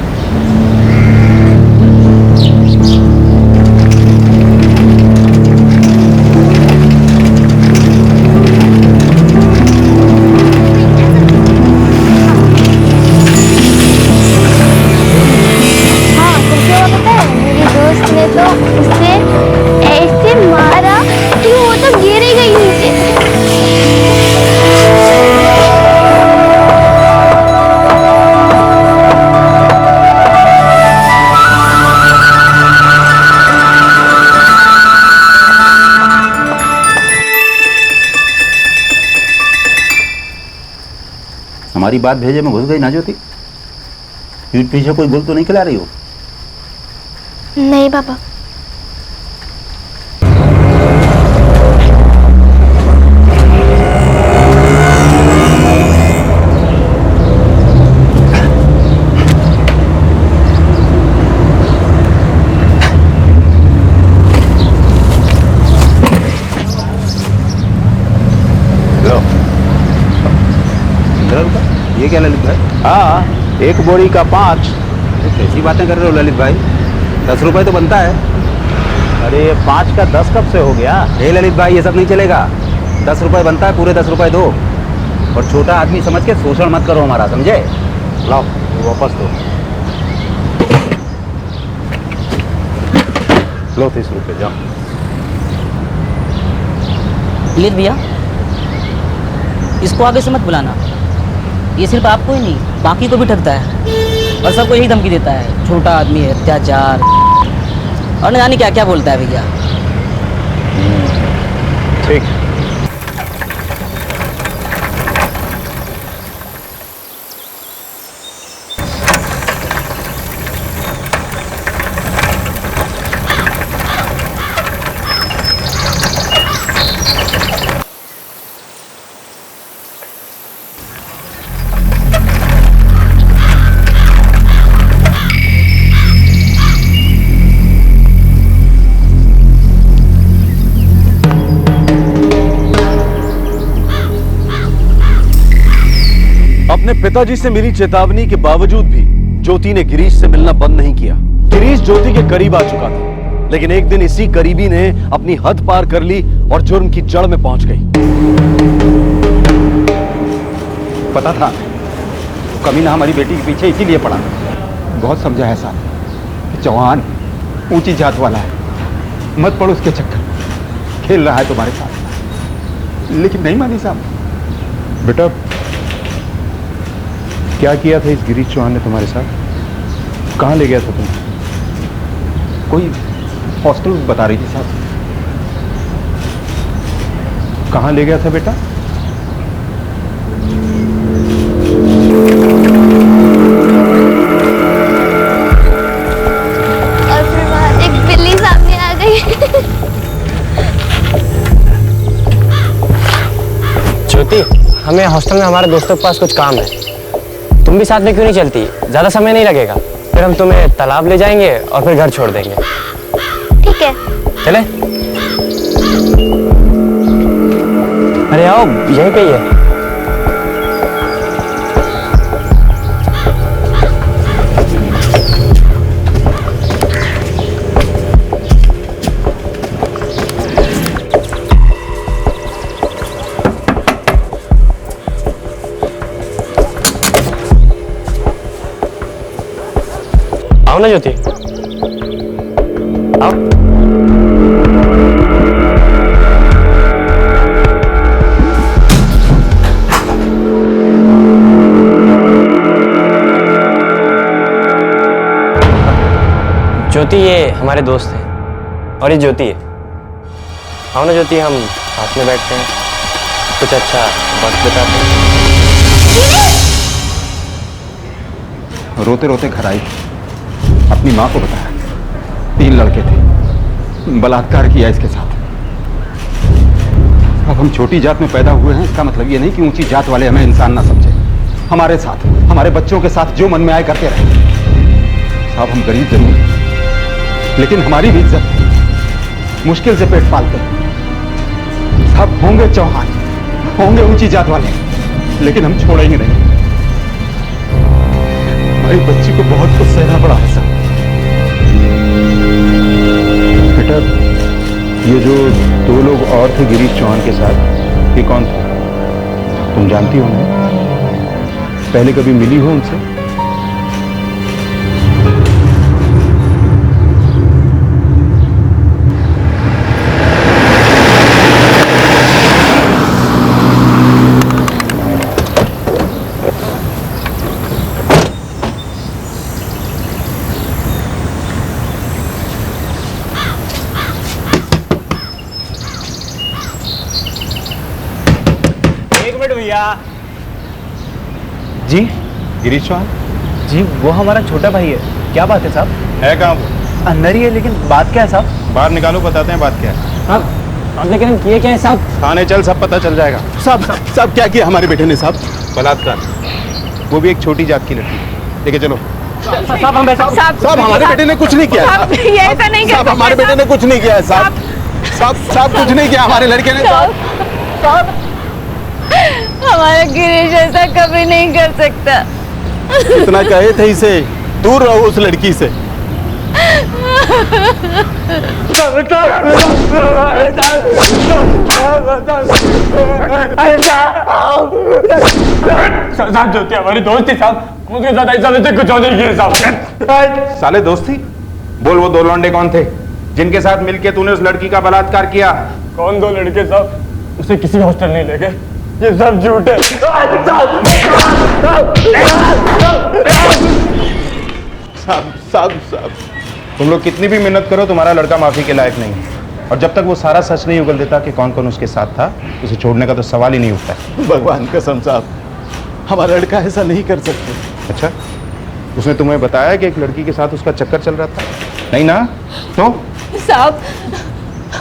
हमारी बात भेजे में घुस गई ना ज्योति? पीठ पीछे कोई गोल तो नहीं खिला रही हो? नहीं बाबा। ये क्या ललित भाई? हाँ, एक बोरी का 5। कैसी बातें कर रहे हो ललित भाई? 10 रुपए तो बनता है। अरे 5 का 10 कब से हो गया? हे ललित भाई, ये सब नहीं चलेगा। 10 रुपए बनता है, पूरे 10 रुपए दो। और छोटा आदमी समझ के शोषण मत करो हमारा, समझे? लाओ वापस दो। लो 30 रुपए, जाओ। ललित भैया, इसको आगे से मत बुलाना। ये सिर्फ आपको ही नहीं, बाकी को भी ठगता है और सबको यही धमकी देता है, छोटा आदमी है, अत्याचार और न जाने क्या क्या बोलता है भैया। ठीक। पिताजी से मिली चेतावनी के बावजूद भी ज्योति ने गिरीश से मिलना बंद नहीं किया। गिरीश ज्योति के करीब आ चुका था, लेकिन एक दिन इसी करीबी ने अपनी हद पार कर ली और जुर्म की जड़ में पहुंच गई। पता था कमीना हमारी बेटी के पीछे इसीलिए पड़ा। बहुत समझाया साहब कि चौहान ऊंची जात वाला है, मत पड़ो उसके चक्कर, खेल रहा है तुम्हारे साथ, लेकिन नहीं मानी साहब। बेटा क्या किया था इस गिरीश चौहान ने तुम्हारे साथ? कहाँ ले गया था तुम? कोई हॉस्टल बता रही थी साहब। कहाँ ले गया था बेटा? और फिर वहाँ एक बिल्ली सामने आ गई। ज्योति, हमें हॉस्टल में हमारे दोस्तों के पास कुछ काम है, तुम भी साथ में क्यों नहीं चलती? ज्यादा समय नहीं लगेगा, फिर हम तुम्हें तालाब ले जाएंगे और फिर घर छोड़ देंगे। ठीक है। चले? अरे आओ, यहीं पे ही है। आओ ना ज्योति, आओ। ज्योति, ये हमारे दोस्त हैं और ये ज्योति है। आओ ना ज्योति, हम साथ में बैठते हैं, कुछ अच्छा वक्त बिताते हैं। रोते रोते घर आई, अपनी माँ को बताया 3 लड़के थे, बलात्कार किया इसके साथ। अब हम छोटी जात में पैदा हुए हैं, इसका मतलब ये नहीं कि ऊंची जात वाले हमें इंसान ना समझे। हमारे साथ, हमारे बच्चों के साथ जो मन में आए करते रहे। साहब हम गरीब जरूर हैं, लेकिन हमारी भी इज्जत है, मुश्किल से पेट पालते हैं। साहब होंगे चौहान, होंगे ऊंची जात वाले, लेकिन हम छोड़ेंगे नहीं। हमारी बच्ची को बहुत कुछ सहना पड़ा है साहब। बेटा, ये जो 2 लोग और थे गिरीश चौहान के साथ, ये कौन थे? तुम जानती हो उन्हें? पहले कभी मिली हो उनसे? जी गिरीश चौहान जी, वो हमारा छोटा भाई है। क्या बात है साहब? है कहाँ वो? अंदर ही है, लेकिन बात क्या है साहब? बाहर निकालो, बताते हैं बात क्या है। अब लेकिन हम किए क्या है साहब? थाने चल, सब पता चल जाएगा। साहब क्या किया हमारे बेटे ने साहब? बलात्कार, वो भी एक छोटी जात की लड़की। लेके चलो। साहब हम ऐसा साहब हमारे बेटे ने कुछ नहीं किया। साहब, ये ऐसा नहीं कर साहब सकते, हमारे बेटे ने कुछ नहीं किया है साहब। साहब कुछ नहीं किया हमारे लड़के ने साहब। हमारा गिरीश ऐसा कभी नहीं कर सकता। इतना कहे थे इसे, दूर रहो उस लड़की से। साहब ज्योति हमारी दोस्त थी साहब, उसके साथ ऐसा वैसे कुछ नहीं किया साहब। साले दोस्ती बोल, वो 2 लौंडे कौन थे जिनके साथ मिलके तूने उस लड़की का बलात्कार किया? कौन 2 लड़के साहब? उसे किसी हॉस्टल नहीं ले गए, ये सब झूठ है। साहब तुम लोग कितनी भी मेहनत करो, तुम्हारा लड़का माफी के लायक नहीं है। और जब तक वो सारा सच नहीं उगल देता कि कौन कौन उसके साथ था, उसे छोड़ने का तो सवाल ही नहीं उठता। भगवान कसम साहब, हमारा लड़का ऐसा नहीं कर सकते। अच्छा, उसने तुम्हें बताया कि एक लड़की के साथ उसका चक्कर चल रहा था? नहीं ना? तो साहब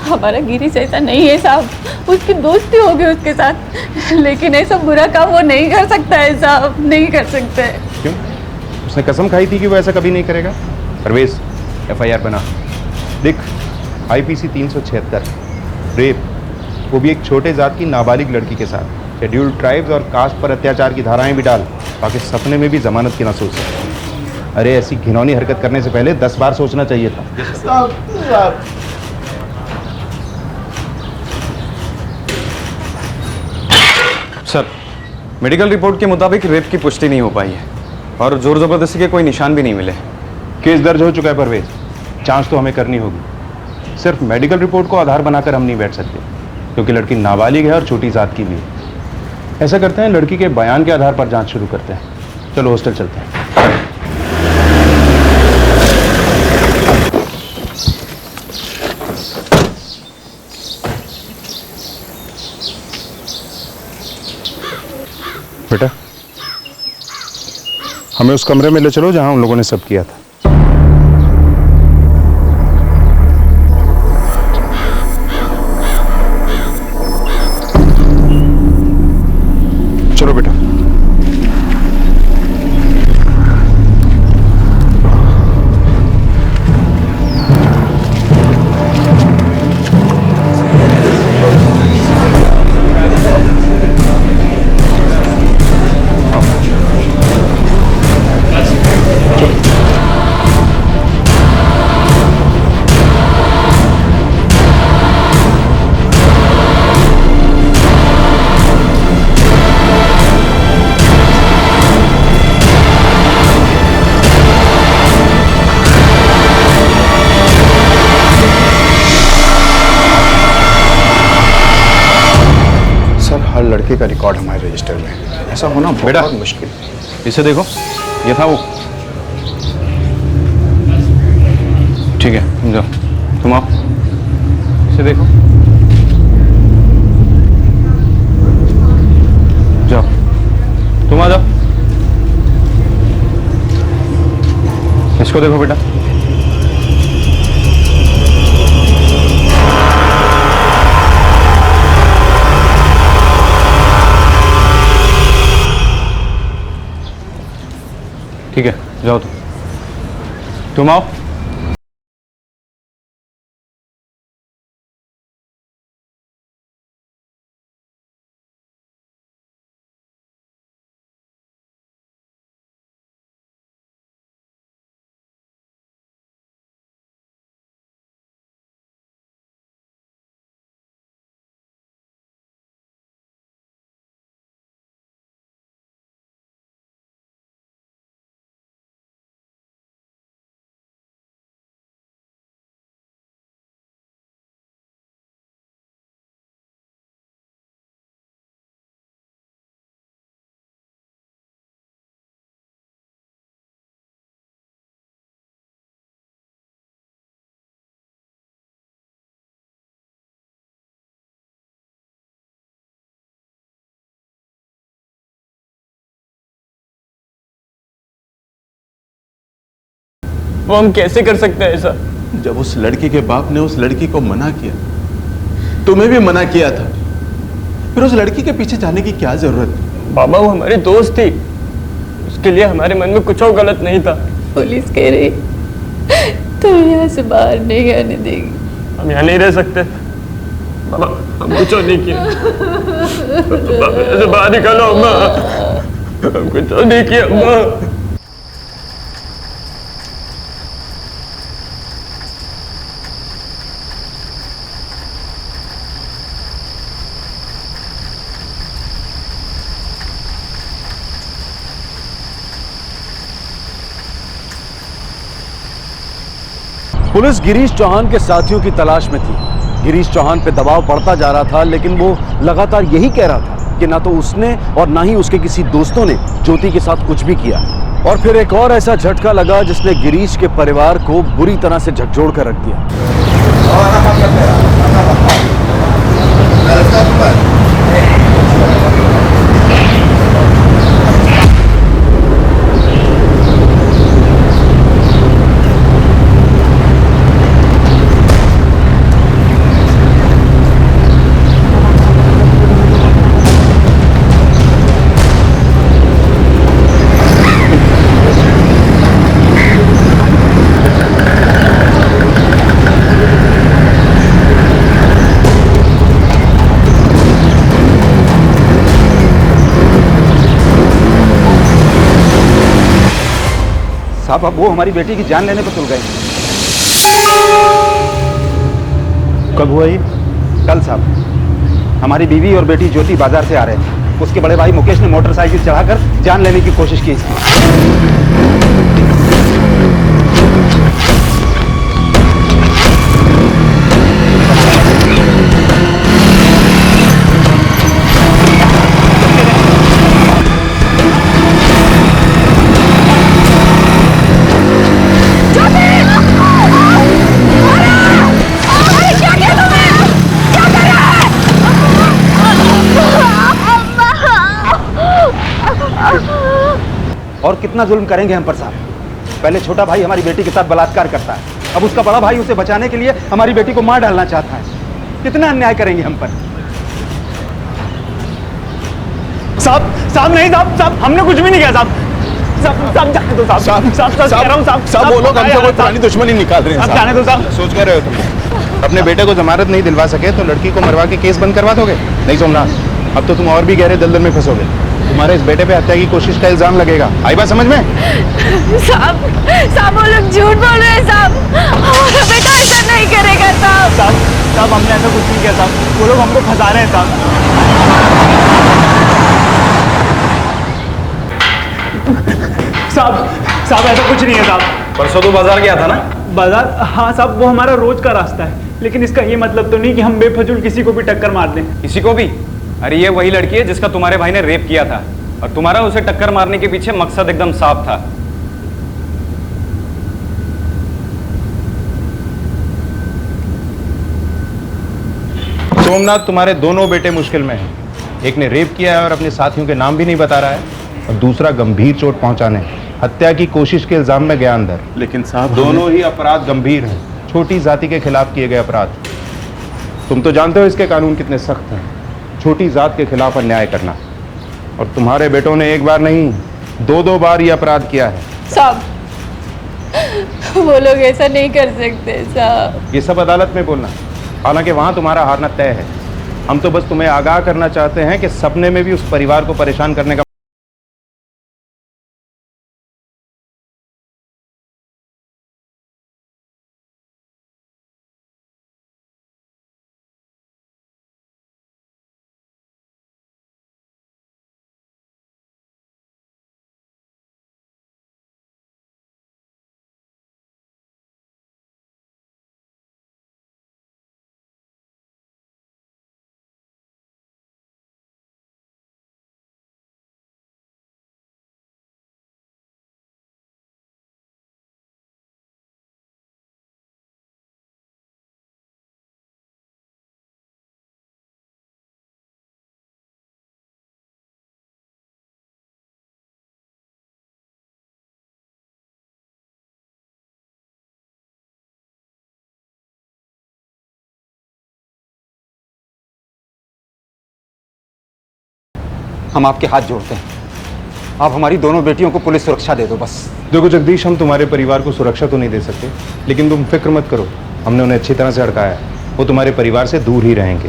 हमारा गिरीश ऐसा नहीं है साहब, उसकी दोस्ती हो गई उसके साथ, लेकिन ऐसा बुरा काम वो नहीं कर सकता है साहब, नहीं कर सकता है। क्यों? उसने कसम खाई थी कि वो ऐसा कभी नहीं करेगा। परवेज, FIR बना। देख, IPC 376 रेप, वो भी एक छोटे जात की नाबालिग लड़की के साथ। शेड्यूल्ड ट्राइब्स और कास्ट पर अत्याचार की धाराएं भी डाल, ताकि सपने में भी जमानत की ना सोच सके। अरे ऐसी घिनौनी हरकत करने से पहले 10 बार सोचना चाहिए था। सर, मेडिकल रिपोर्ट के मुताबिक रेप की पुष्टि नहीं हो पाई है और जोर जबरदस्ती के कोई निशान भी नहीं मिले। केस दर्ज हो चुका है परवेज, जांच तो हमें करनी होगी। सिर्फ मेडिकल रिपोर्ट को आधार बनाकर हम नहीं बैठ सकते, क्योंकि लड़की नाबालिग है और छोटी जात की भी है। ऐसा करते हैं, लड़की के बयान के आधार पर जांच शुरू करते हैं। चलो हॉस्टल चलते हैं। बेटा, हमें उस कमरे में ले चलो जहां उन लोगों ने सब किया था। चलो बेटा। हर लड़के का रिकॉर्ड हमारे रजिस्टर में, ऐसा होना बहुत मुश्किल। इसे देखो, ये था वो। ठीक है, तुम जाओ, तुम आओ, इसे देखो, जाओ, तुम आ जाओ, इसको देखो बेटा। ठीक है, जाओ तुम आओ। वो हम कैसे कर सकते हैं ऐसा? जब उस लड़की के बाप ने उस लड़की को मना किया, तुम्हें भी मना किया था, फिर उस लड़की के पीछे जाने की क्या जरूरत थी? बाबा, वो हमारी दोस्त थी, उसके लिए हमारे मन में कुछ और गलत नहीं था। पुलिस कह रही तो यहाँ से बाहर नहीं आने देगी। हम यहाँ नहीं रह सकते बाबा, हम कुछ और नहीं किया। बाहर निकालो अम्मा, हम कुछ और नहीं किया अम्मा। पुलिस गिरीश चौहान के साथियों की तलाश में थी। गिरीश चौहान पे दबाव बढ़ता जा रहा था, लेकिन वो लगातार यही कह रहा था कि ना तो उसने और ना ही उसके किसी दोस्तों ने ज्योति के साथ कुछ भी किया। और फिर एक और ऐसा झटका लगा जिसने गिरीश के परिवार को बुरी तरह से झकझोर कर रख दिया। साहब अब वो हमारी बेटी की जान लेने पर तुल गए। कब हुआ ये? कल साहब। हमारी बीवी और बेटी ज्योति बाजार से आ रहे थे। उसके बड़े भाई मुकेश ने मोटरसाइकिल चढ़ाकर जान लेने की कोशिश की इसकी। और कितना जुल्म करेंगे हम पर साहब। पहले छोटा भाई हमारी बेटी के साथ बलात्कार करता है, अब उसका बड़ा भाई उसे बचाने के लिए हमारी बेटी को मार डालना चाहता है। कितना अन्याय करेंगे हम पर। साहब साहब नहीं साहब साहब हमने कुछ भी नहीं किया साहब। साहब जाने दो साहब। साहब कह रहा हूं साहब वो लोग हमसे कोई पुरानी दुश्मनी निकाल रहे हैं। साहब जाने दो साहब। सोच कर रहे हो तुम? अपने बेटे को जमानत नहीं दिलवा सके तो लड़की को मरवा के केस बंद करवा दोगे? नहीं सोमनाथ, अब तो तुम और भी गहरे दलदल में फंसोगे। तुम्हारे इस बेटे पे हत्या की कोशिश का इल्जाम लगेगा। आई बात समझ में? साहब साहब वो लोग झूठ बोल रहे हैं साहब। हमारा बेटा ऐसा नहीं करेगा साहब। साहब हमने ऐसा कुछ नहीं किया साहब। वो लोग हमको फंसा रहे हैं साहब। साहब ऐसा कुछ नहीं है साहब। परसों तो बाजार गया था ना? बाजार? हाँ साहब वो हमारा रोज का रास्ता है, लेकिन इसका ये मतलब तो नहीं कि हम बेफजूल किसी को भी टक्कर मार दें। किसी को भी? अरे ये वही लड़की है जिसका तुम्हारे भाई ने रेप किया था और तुम्हारा उसे टक्कर मारने के पीछे मकसद एकदम साफ था। सोमनाथ, तुम्हारे दोनों बेटे मुश्किल में हैं। एक ने रेप किया है और अपने साथियों के नाम भी नहीं बता रहा है, और दूसरा गंभीर चोट पहुंचाने, हत्या की कोशिश के इल्जाम में गया अंदर। लेकिन साहब दोनों ही अपराध गंभीर हैं, छोटी जाति के खिलाफ किए गए अपराध। तुम तो जानते हो इसके कानून कितने सख्त हैं। छोटी जात के खिलाफ अन्याय करना, और तुम्हारे बेटों ने एक बार नहीं 2-2 बार ये अपराध किया है। साहब वो लोग ऐसा नहीं कर सकते साहब। ये सब अदालत में बोलना, हालांकि वहां तुम्हारा हारना तय है। हम तो बस तुम्हें आगाह करना चाहते हैं कि सपने में भी उस परिवार को परेशान करने का हम आपके हाथ जोड़ते हैं, आप हमारी दोनों बेटियों को पुलिस सुरक्षा दे दो बस। देखो जगदीश, हम तुम्हारे परिवार को सुरक्षा तो नहीं दे सकते, लेकिन तुम फिक्र मत करो, हमने उन्हें अच्छी तरह से अड़काया है। वो तुम्हारे परिवार से दूर ही रहेंगे।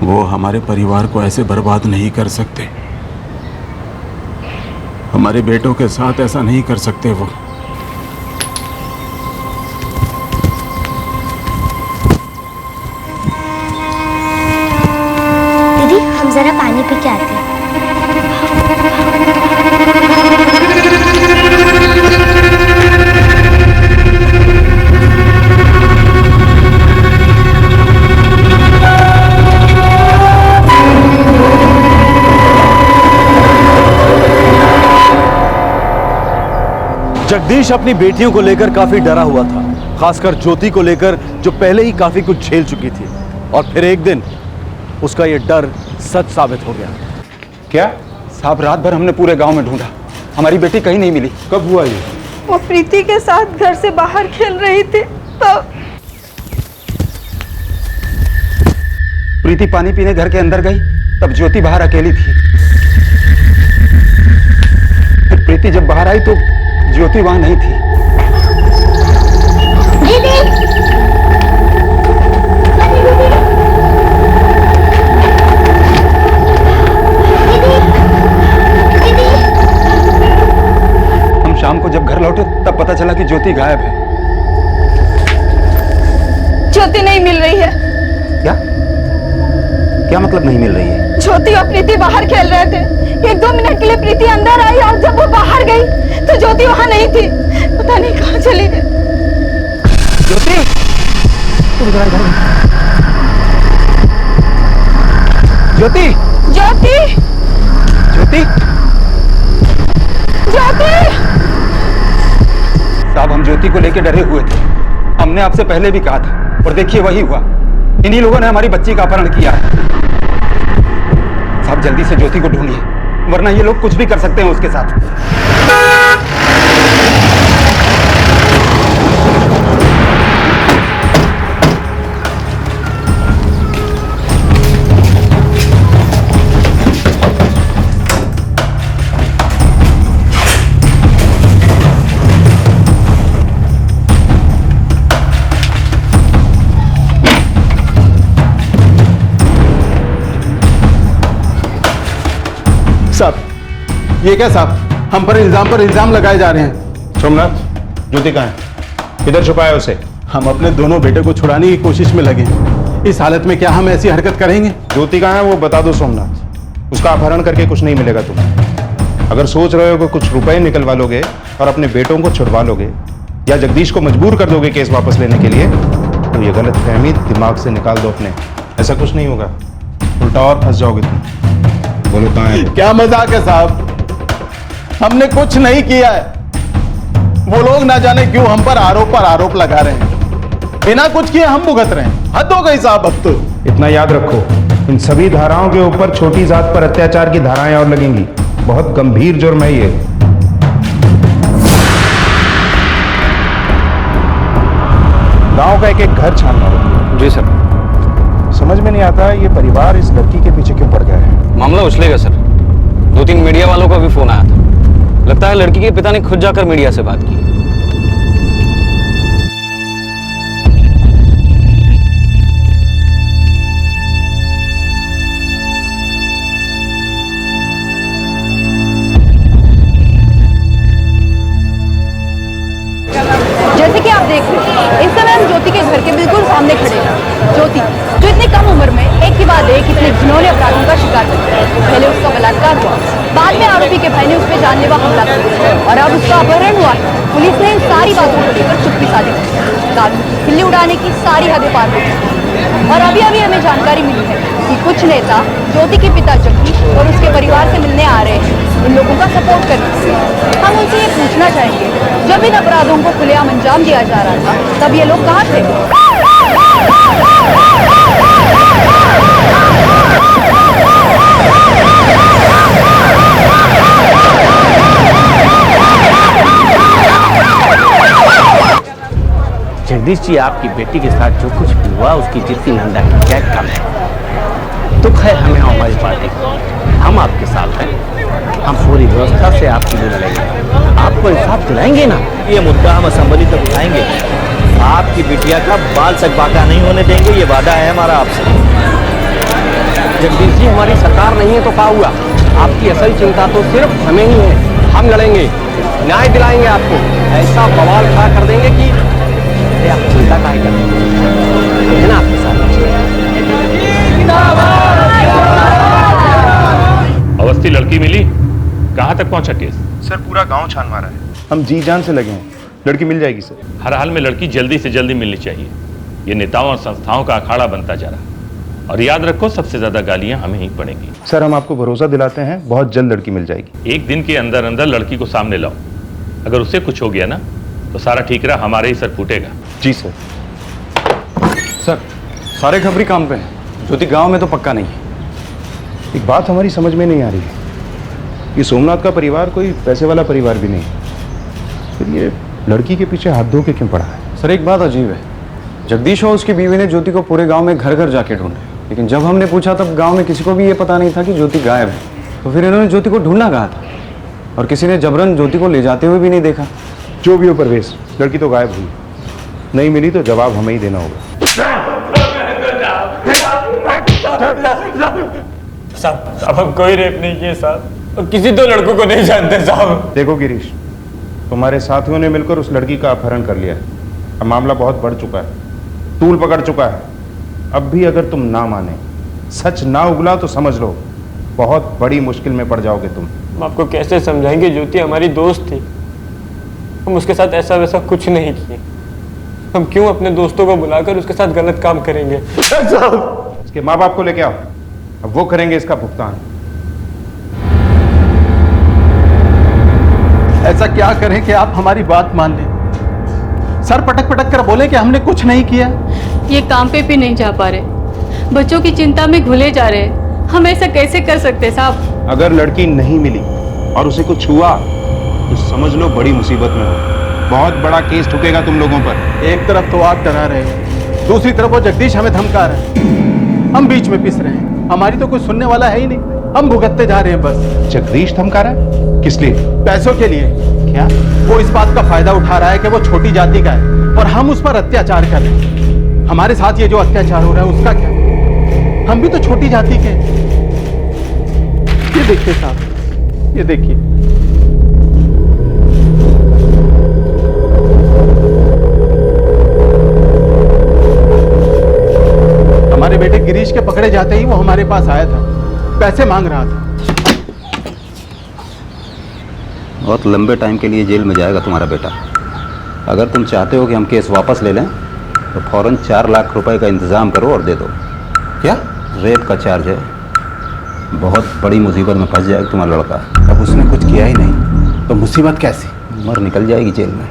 वो हमारे परिवार को ऐसे बर्बाद नहीं कर सकते, हमारे बेटों के साथ ऐसा नहीं कर सकते वो। दीदी हम जरा पानी पी के आते हैं। जगदीश अपनी बेटियों को लेकर काफी डरा हुआ था, खासकर ज्योति को लेकर जो पहले ही काफी कुछ झेल चुकी थी। और फिर एक दिन उसका ये डर सच साबित हो गया। क्या साहब, रात भर हमने पूरे गांव में ढूंढा, हमारी बेटी कहीं नहीं मिली। कब हुआ ये? वो प्रीति के साथ घर से बाहर खेल रही थी तब। प्रीति पानी पीने घर के अंदर गई, तब ज्योति बाहर अकेली थी। फिर प्रीति जब बाहर आई तो ज्योति वहां नहीं थी। दीदी! लौटे तब पता चला कि ज्योति गायब है। ज्योति नहीं मिल रही है। क्या क्या मतलब नहीं मिल रही है? ज्योति और प्रीति बाहर खेल रहे थे। 1-2 मिनट के लिए प्रीति अंदर आई और जब वो बाहर गई तो ज्योति वहां नहीं थी। पता नहीं कहां चली गई। ज्योति ज्योति ज्योति ज्योति ज्योति। साहब हम ज्योति को लेकर डरे हुए थे। हमने आपसे पहले भी कहा था और देखिए वही हुआ। इन्हीं लोगों ने हमारी बच्ची का अपहरण किया है। साहब जल्दी से ज्योति को ढूंढिए वरना ये लोग कुछ भी कर सकते हैं उसके साथ। साहब ये क्या साहब, हम पर इल्जाम लगाए जा रहे हैं। सोमनाथ, ज्योति कहाँ है? किधर छुपाया उसे? हम अपने दोनों बेटे को छुड़ाने की कोशिश में लगे हैं। इस हालत में क्या हम ऐसी हरकत करेंगे? ज्योति कहाँ है वो बता दो सोमनाथ। उसका अपहरण करके कुछ नहीं मिलेगा तुम्हें। अगर सोच रहे हो कि कुछ रुपए निकलवा लोगे और अपने बेटों को छुड़वा लोगे या जगदीश को मजबूर कर दोगे केस वापस लेने के लिए, तो ये गलत फहमी दिमाग से निकाल दो अपने। ऐसा कुछ नहीं होगा, उल्टा और फंस जाओगे तुम। बोलो कहाँ है? क्या मजाक है साहब, हमने कुछ नहीं किया है। वो लोग ना जाने क्यों हम पर आरोप लगा रहे हैं। बिना कुछ किए हम भुगत रहे हैं। हद हो गई साहब अब तो। इतना याद रखो, इन सभी धाराओं के ऊपर छोटी जात पर अत्याचार की धाराएं और लगेंगी। बहुत गंभीर जुर्म है ये। गांव का एक एक घर छान मारो। जी सर। समझ में नहीं आता ये परिवार इस लड़की के पीछे क्यों पड़ गया है। मामला उछलेगा सर। 2-3 मीडिया वालों का भी फोन आया था। लगता है लड़की के पिता ने खुद जाकर मीडिया से बात की। जैसे कि आप देख रहे हैं इस समय हम ज्योति के घर के बिल्कुल सामने खड़े हैं। ज्योति जो इतनी कम उम्र में एक के बाद एक इतने घिनौने अपराधों का शिकार बन गई। पहले उसका बलात्कार हुआ, बाद में आरोपी के भाई ने उस पर जानलेवा हमला कर दिया और अब उसका अपहरण हुआ। पुलिस ने इन सारी बातों को लेकर चुप्पी साधी है। कानून की खिल्ली उड़ाने की सारी हदें पार हो गई और अभी अभी हमें जानकारी मिली है कि कुछ नेता ज्योति के पिता जगदीश और उसके परिवार से मिलने आ रहे हैं इन लोगों का सपोर्ट करने के लिए। हम उनसे ये पूछना चाहेंगे, जब इन अपराधों को खुलेआम अंजाम दिया जा रहा था तब ये लोग कहाँ थे? जगदीश जी, आपकी बेटी के साथ जो कुछ भी हुआ उसकी जितनी निंदा की जाए कम है। दुख है हमें हमारी पार्टी को। हम आपके साथ हैं। हम पूरी व्यवस्था से आपकी भी लड़ेंगे। आपको इंसाफ दिलाएंगे ना। ये मुद्दा हम असेंबली तक उठाएंगे। आपकी बिटिया का बाल तक बाका नहीं होने देंगे, ये वादा है हमारा आपसे। जगदीश जी, हमारी सरकार नहीं है तो क्या हुआ? आपकी असल चिंता तो सिर्फ हमें ही है। हम लड़ेंगे, न्याय दिलाएंगे आपको। ऐसा बवाल खड़ा कर देंगे कि आप चिंता काहे करते हैं ना आपके साथ। अवस्थी लड़की मिली? कहाँ तक पहुंचा केस? सर पूरा गांव छान मारा है। हम जी जान से लगे हैं। लड़की मिल जाएगी सर। हर हाल में लड़की जल्दी से जल्दी मिलनी चाहिए। ये नेताओं और संस्थाओं का अखाड़ा बनता जा रहा। और याद रखो, सबसे ज्यादा गालियां हमें ही पड़ेंगी। सर हम आपको भरोसा दिलाते हैं, बहुत जल्द लड़की मिल जाएगी। 1 दिन के अंदर अंदर लड़की को सामने लाओ। अगर उससे कुछ हो गया ना तो सारा ठीकरा हमारे ही सर फूटेगा। जी सर। सर सारे खबरी काम पे हैं। ज्योति गांव में तो पक्का नहीं है। एक बात हमारी समझ में नहीं आ रही है, ये सोमनाथ का परिवार कोई पैसे वाला परिवार भी नहीं, फिर ये लड़की के पीछे हाथ धो के क्यों पड़ा है? सर एक बात अजीब है, जगदीश और उसकी बीवी ने ज्योति को पूरे गांव में घर घर जाके ढूंढा, लेकिन जब हमने पूछा तब गांव में किसी को भी ये पता नहीं था कि ज्योति गायब है। तो फिर इन्होंने ज्योति को ढूंढना कहा था और किसी ने जबरन ज्योति को ले जाते हुए भी नहीं देखा। जो भी हो परवेश, लड़की तो गायब हुई, नहीं मिली तो जवाब हमें ही देना होगा। साहब हम कोई रेप नहीं किए साहब, और किसी 2 लड़कों को नहीं जानते साहब। देखो गिरीश, तुम्हारे साथियों ने मिलकर उस लड़की का अपहरण कर लिया है। अब मामला बहुत बढ़ चुका है, तूल पकड़ चुका है। अब भी अगर तुम ना माने, सच ना उगला तो समझ लो बहुत बड़ी मुश्किल में पड़ जाओगे तुम। हम आपको कैसे समझाएंगे? ज्योति हमारी दोस्त थी, हम उसके साथ ऐसा वैसा कुछ नहीं किए। हम क्यों अपने दोस्तों को बुलाकर उसके साथ गलत काम करेंगे? उसके माँ बाप को लेके आओ, अब वो करेंगे इसका भुगतान। ऐसा क्या करें कि आप हमारी बात मान लें? सर पटक पटक कर बोले कि हमने कुछ नहीं किया। ये काम पे भी नहीं जा पा रहे, बच्चों की चिंता में घुले जा रहे। हम ऐसा कैसे कर सकते साहब? अगर लड़की नहीं मिली और उसे कुछ हुआ तो समझ लो बड़ी मुसीबत में हो, बहुत बड़ा केस ठुकेगा तुम लोगों पर। एक तरफ तो आप डरा रहे हैं, दूसरी तरफ वो जगदीश हमें धमका रहे हैं। हम बीच में पिस रहे हैं, हमारी तो कोई सुनने वाला है ही नहीं, हम भुगतते जा रहे हैं बस। जगदीश धमका रहा है? किस लिए? पैसों के लिए। क्या? वो इस बात का फायदा उठा रहा है कि वो छोटी जाति का है और हम उस पर अत्याचार कर रहे हैं। हमारे साथ ये जो अत्याचार हो रहा है उसका क्या? हम भी तो छोटी जाति के हैं। ये देखिए साहब, ये देखिए। हमारे बेटे गिरीश के पकड़े जाते ही वो हमारे पास आया था, पैसे मांग रहा था। बहुत लंबे टाइम के लिए जेल में जाएगा तुम्हारा बेटा। अगर तुम चाहते हो कि हम केस वापस ले लें तो फौरन 4 लाख रुपए का इंतज़ाम करो और दे दो। क्या? रेप का चार्ज है, बहुत बड़ी मुसीबत में फंस जाएगा तुम्हारा लड़का। अब उसने कुछ किया ही नहीं तो मुसीबत कैसी? मर निकल जाएगी जेल में।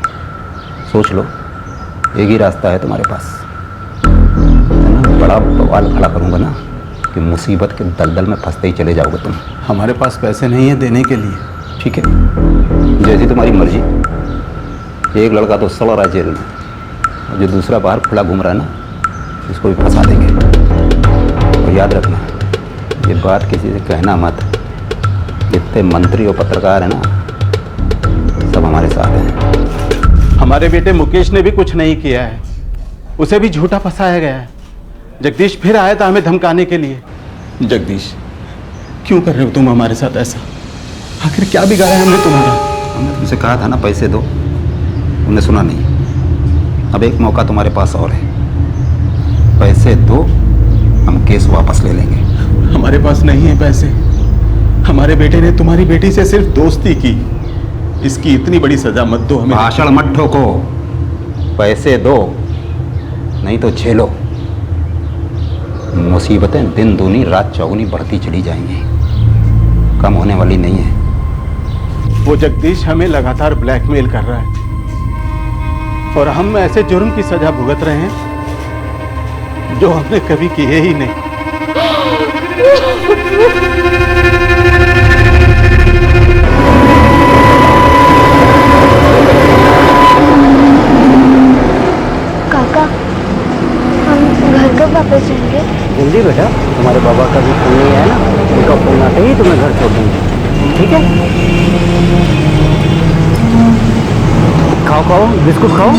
सोच लो, एक ही रास्ता है तुम्हारे पास। बड़ा बवाल खड़ा करूंगा ना कि मुसीबत के दलदल में फंसते ही चले जाओगे तुम। हमारे पास पैसे नहीं है देने के लिए। ठीक है, जैसी तुम्हारी मर्जी। एक लड़का तो सड़ रहा है जेल में, और जो दूसरा बाहर खुला घूम रहा है ना, इसको भी फंसा देंगे। और याद रखना, ये बात किसी से कहना मत। जितने मंत्री और पत्रकार हैं ना, सब हमारे साथ हैं। हमारे बेटे मुकेश ने भी कुछ नहीं किया है, उसे भी झूठा फंसाया गया है। जगदीश फिर आया था हमें धमकाने के लिए। जगदीश, क्यों कर रहे हो तुम हमारे साथ ऐसा? आखिर क्या बिगाड़ा है हमने तुम्हारा? हमने तुमसे कहा था ना पैसे दो, तुमने सुना नहीं। अब एक मौका तुम्हारे पास और है, पैसे दो, हम केस वापस ले लेंगे। हमारे पास नहीं है पैसे। हमारे बेटे ने तुम्हारी बेटी से सिर्फ दोस्ती की, इसकी इतनी बड़ी सजा मत दो हमें। भाषण मत ठोको, पैसे दो नहीं तो झेलो। मुसीबतें दिन दूनी रात चौगुनी बढ़ती चली जाएंगी, कम होने वाली नहीं है। वो जगदीश हमें लगातार ब्लैकमेल कर रहा है और हम ऐसे जुर्म की सजा भुगत रहे हैं जो हमने कभी किए ही नहीं। काका, हम घर कब वापस जाएंगे? जल्दी बेटा, तुम्हारे बाबा का भी फोन नहीं आया ना, उनका फोन आते ही तुम्हें घर छोड़ देंगे। ठीक है? खाओ खाओ, बिस्कुट खाओ।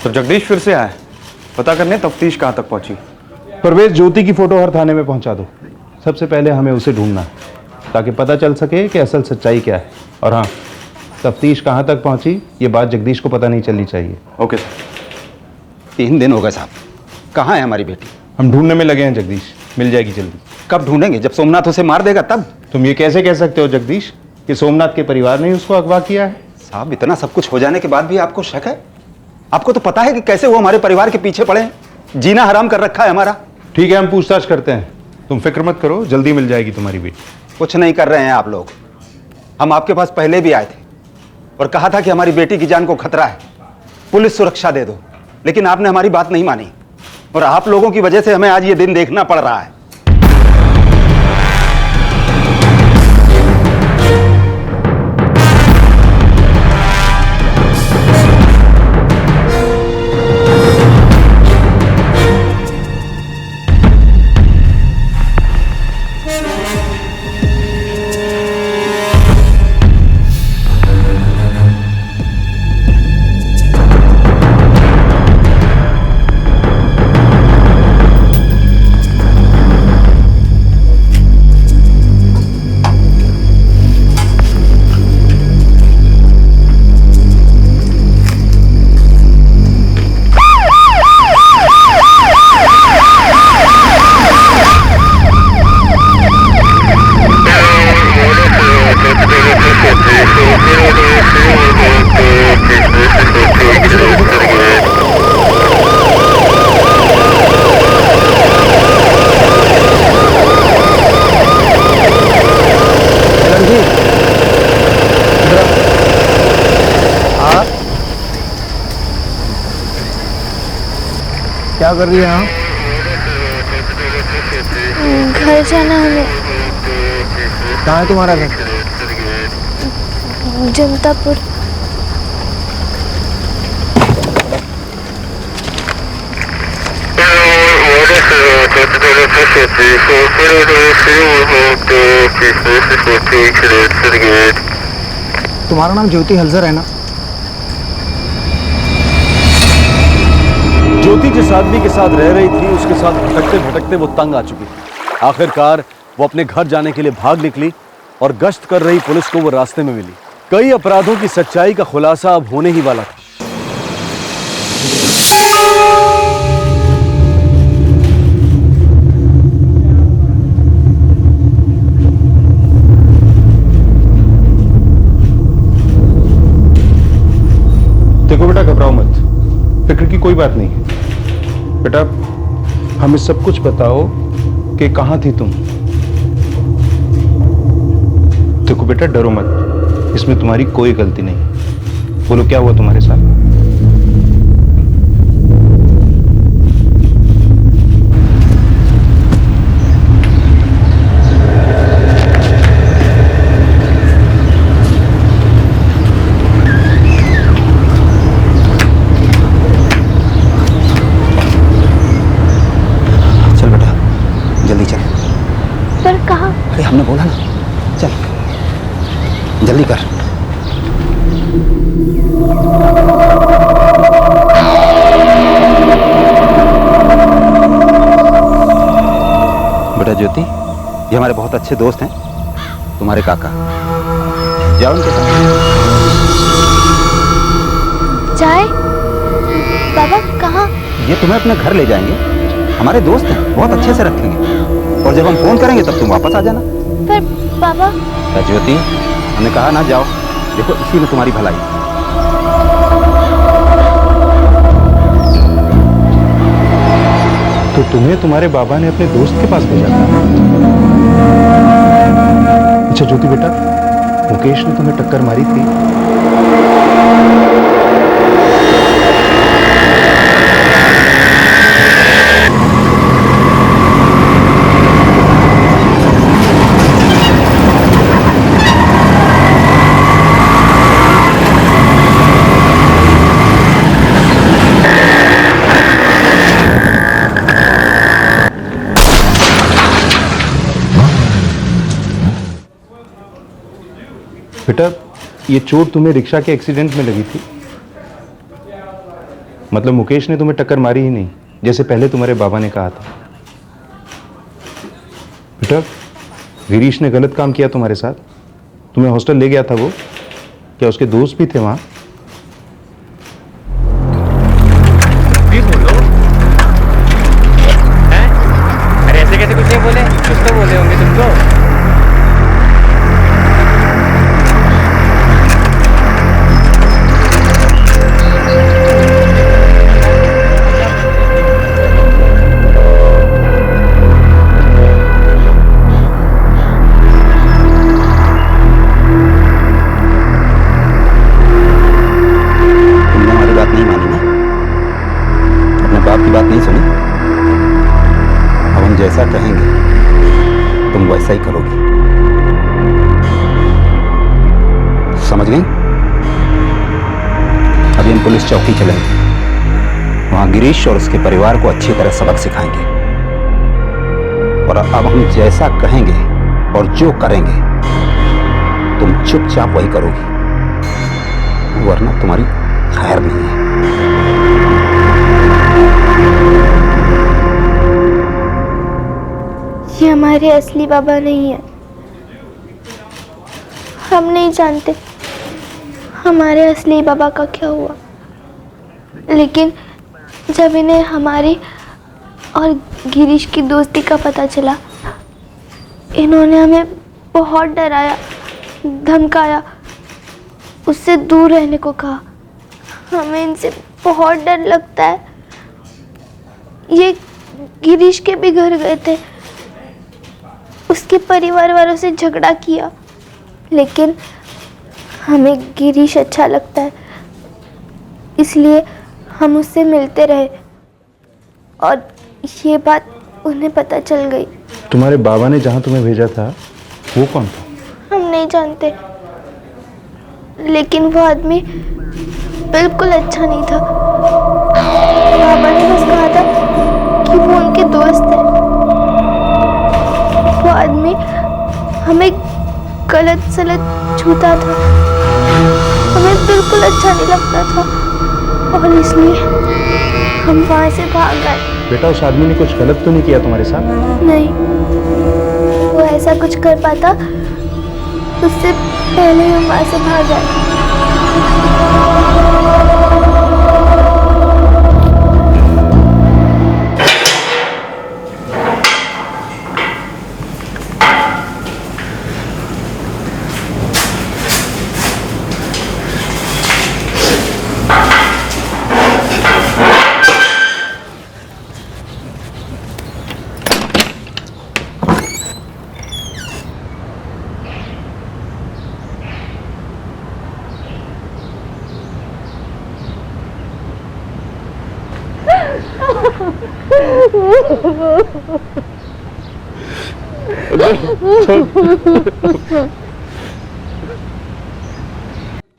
तो जगदीश फिर से आया, पता करने तफ्तीश कहाँ तक पहुंची। परवेज, ज्योति की फोटो हर थाने में पहुंचा दो। सबसे पहले हमें उसे ढूंढना है ताकि पता चल सके कि असल सच्चाई क्या है। और हाँ, तफ्तीश कहाँ तक पहुंची ये बात जगदीश को पता नहीं चलनी चाहिए। Okay sir. 3 दिन हो गए साहब, कहाँ है हमारी बेटी? हम ढूंढने में लगे हैं जगदीश, मिल जाएगी जल्दी। कब ढूंढेंगे? जब सोमनाथ उसे मार देगा तब। तुम ये कैसे कह सकते हो जगदीश कि सोमनाथ के परिवार ने उसको अगवा किया है? साहब, इतना सब कुछ हो जाने के बाद भी आपको शक है? आपको तो पता है कि कैसे वो हमारे परिवार के पीछे पड़े हैं, जीना हराम कर रखा है हमारा। ठीक है, हम पूछताछ करते हैं, तुम फिक्र मत करो, जल्दी मिल जाएगी तुम्हारी बेटी। कुछ नहीं कर रहे हैं आप लोग। हम आपके पास पहले भी आए थे और कहा था कि हमारी बेटी की जान को खतरा है, पुलिस सुरक्षा दे दो, लेकिन आपने हमारी बात नहीं मानी और आप लोगों की वजह से हमें आज ये दिन देखना पड़ रहा है। क्या कर रही है यहाँ? घर जाना हमें। कहाँ है तुम्हारा घर? जनतापुर। तुम्हारा नाम ज्योति हलजर है ना? ज्योति जिस आदमी के साथ रह रही थी उसके साथ भटकते भटकते वो तंग आ चुकी थी। आखिरकार वो अपने घर जाने के लिए भाग निकली और गश्त कर रही पुलिस को वो रास्ते में मिली। कई अपराधों की सच्चाई का खुलासा अब होने ही वाला था। देखो बेटा, घबराओ मत, फिक्र की कोई बात नहीं है। बेटा हमें सब कुछ बताओ कि कहां थी तुम। देखो बेटा, डरो मत, इसमें तुम्हारी कोई गलती नहीं। बोलो क्या हुआ तुम्हारे साथ? अरे हमने बोला ना, चल जल्दी कर। बेटा ज्योति, ये हमारे बहुत अच्छे दोस्त हैं, तुम्हारे काका। जाओ उनके साथ। जाए? बाबा कहाँ? ये तुम्हें अपने घर ले जाएंगे, हमारे दोस्त हैं, बहुत अच्छे से रखेंगे। और जब हम फोन करेंगे तब तुम वापस आ जाना। पर बाबा। ज्योति, हमने कहा ना जाओ, देखो इसी में तुम्हारी भलाई। तो तुम्हें तुम्हारे बाबा ने अपने दोस्त के पास भेजा था? अच्छा ज्योति बेटा, मुकेश ने तुम्हें टक्कर मारी थी? बेटा ये चोट तुम्हें रिक्शा के एक्सीडेंट में लगी थी? मतलब मुकेश ने तुम्हें टक्कर मारी ही नहीं, जैसे पहले तुम्हारे बाबा ने कहा था। बेटा गिरीश ने गलत काम किया तुम्हारे साथ, तुम्हें हॉस्टल ले गया था वो, क्या उसके दोस्त भी थे वहां? अरे ऐसे कैसे कुछ नहीं बोले, कुछ तो बोले होंगे तुमको। जैसा कहेंगे तुम वैसा ही करोगी, समझ गई? अभी हम पुलिस चौकी चलेंगे, वहां गिरीश और उसके परिवार को अच्छी तरह सबक सिखाएंगे। और अब हम जैसा कहेंगे और जो करेंगे तुम चुपचाप वही करोगी, वरना तुम्हारी खैर नहीं है। ये हमारे असली बाबा नहीं है। हम नहीं जानते हमारे असली बाबा का क्या हुआ, लेकिन जब इन्हें हमारी और गिरीश की दोस्ती का पता चला, इन्होंने हमें बहुत डराया, धमकाया, उससे दूर रहने को कहा। हमें इनसे बहुत डर लगता है। ये गिरीश के भी घर गए थे, उसके परिवार वालों से झगड़ा किया, लेकिन हमें गिरीश अच्छा लगता है, इसलिए हम उससे मिलते रहे। और ये बात उन्हें पता चल गई। तुम्हारे बाबा ने जहाँ तुम्हें भेजा था वो कौन था? हम नहीं जानते, लेकिन वो आदमी बिल्कुल अच्छा नहीं था। बाबा ने बस कहा था कि वो उनके दोस्त है। वो आदमी हमें गलत सलत छूता था, हमें बिल्कुल अच्छा नहीं लगता था और इसलिए हम वहाँ से भाग गए। बेटा उस आदमी ने कुछ गलत तो नहीं किया तुम्हारे साथ? नहीं, वो ऐसा कुछ कर पाता उससे पहले ही हम वहाँ से भाग गए।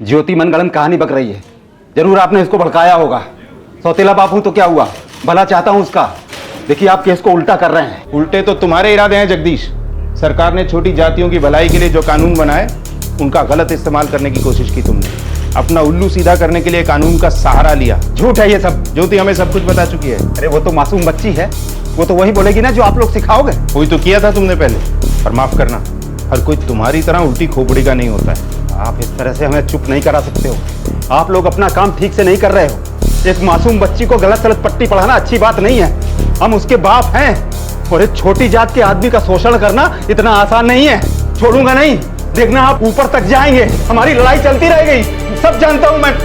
ज्योति मनगढ़ंत कहानी बक रही है। जरूर आपने इसको भड़काया होगा। सौतेला बाप हूं तो क्या हुआ, भला चाहता हूं उसका। देखिए आप केस को उल्टा कर रहे हैं। उल्टे तो तुम्हारे इरादे हैं जगदीश। सरकार ने छोटी जातियों की भलाई के लिए जो कानून बनाए उनका गलत इस्तेमाल करने की कोशिश की तुमने। अपना उल्लू सीधा करने के लिए कानून का सहारा लिया। झूठ है ये सब। ज्योति हमें सब कुछ बता चुकी है। अरे वो तो मासूम बच्ची है, वो तो वही बोलेगी ना जो आप लोग सिखाओगे। कोई तो किया था तुमने पहले, पर माफ करना हर कोई तुम्हारी तरह उल्टी खोपड़ी का नहीं होता है। आप इस तरह से हमें चुप नहीं करा सकते हो। आप लोग अपना काम ठीक से नहीं कर रहे हो। एक मासूम बच्ची को गलत सलत पट्टी पढ़ाना अच्छी बात नहीं है। हम उसके बाप हैं और एक छोटी जात के आदमी का शोषण करना इतना आसान नहीं है। छोड़ूंगा नहीं, देखना आप ऊपर तक जाएंगे। हमारी लड़ाई चलती रहेगी, सब जानता हूं मैं।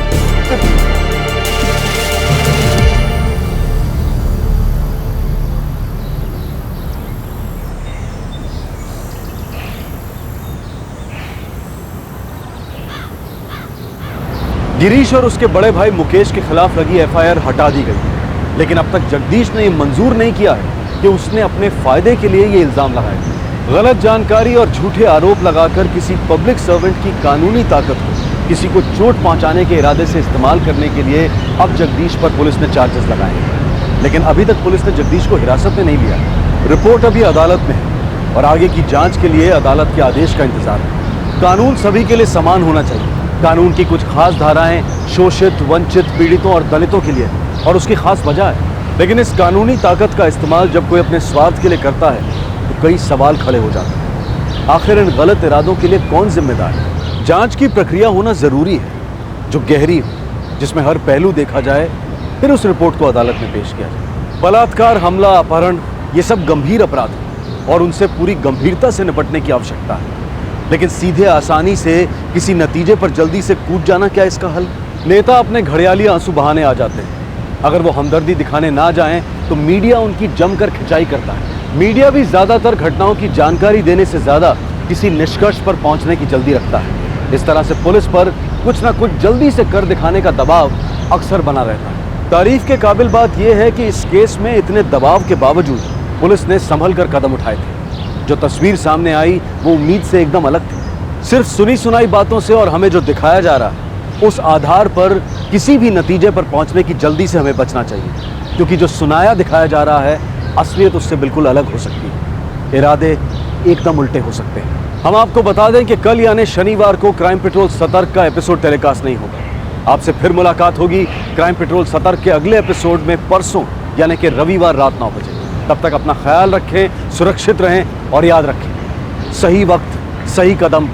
गिरीश और उसके बड़े भाई मुकेश के खिलाफ लगी एफआईआर हटा दी गई, लेकिन अब तक जगदीश ने यह मंजूर नहीं किया है कि उसने अपने फायदे के लिए ये इल्जाम लगाए। गलत जानकारी और झूठे आरोप लगाकर किसी पब्लिक सर्वेंट की कानूनी ताकत को किसी को चोट पहुंचाने के इरादे से इस्तेमाल करने के लिए अब जगदीश पर पुलिस ने चार्जेस लगाए हैं। लेकिन अभी तक पुलिस ने जगदीश को हिरासत में नहीं लिया। रिपोर्ट अभी अदालत में है और आगे की जांच के लिए अदालत के आदेश का इंतजार है। कानून सभी के लिए समान होना चाहिए। कानून की कुछ खास धाराएं शोषित, वंचित, पीड़ितों और दलितों के लिए और उसकी खास वजह है। लेकिन इस कानूनी ताकत का इस्तेमाल जब कोई अपने स्वार्थ के लिए करता है तो कई सवाल खड़े हो जाते हैं। आखिर इन गलत इरादों के लिए कौन जिम्मेदार है? जांच की प्रक्रिया होना जरूरी है, जो गहरी हो, जिसमें हर पहलू देखा जाए, फिर उस रिपोर्ट को अदालत में पेश किया जाए। बलात्कार, हमला, अपहरण, ये सब गंभीर अपराध हैं और उनसे पूरी गंभीरता से निपटने की आवश्यकता है। लेकिन सीधे आसानी से किसी नतीजे पर जल्दी से कूद जाना क्या इसका हल? नेता अपने घड़ियाली आंसू बहाने आ जाते हैं। अगर वो हमदर्दी दिखाने ना जाएं तो मीडिया उनकी जमकर खिंचाई करता है। मीडिया भी ज्यादातर घटनाओं की जानकारी देने से ज्यादा किसी निष्कर्ष पर पहुंचने की जल्दी रखता है। इस तरह से पुलिस पर कुछ ना कुछ जल्दी से कर दिखाने का दबाव अक्सर बना रहता है। तारीफ के काबिल बात यह है कि इस केस में इतने दबाव के बावजूद पुलिस ने संभल कर कदम उठाए थे। जो तस्वीर सामने आई वो उम्मीद से एकदम अलग थी। सिर्फ सुनी सुनाई बातों से और हमें जो दिखाया जा रहा है उस आधार पर किसी भी नतीजे पर पहुंचने की जल्दी से हमें बचना चाहिए, क्योंकि जो सुनाया दिखाया जा रहा है असलियत उससे बिल्कुल अलग हो सकती है। इरादे एकदम उल्टे हो सकते हैं। हम आपको बता दें कि कल यानी शनिवार को क्राइम पेट्रोल सतर्क का एपिसोड टेलीकास्ट नहीं होगा। आपसे फिर मुलाकात होगी क्राइम पेट्रोल सतर्क के अगले एपिसोड में परसों यानी कि रविवार रात 9 बजे। तब तक अपना ख्याल रखें, सुरक्षित रहें और याद रखें, सही वक्त, सही कदम,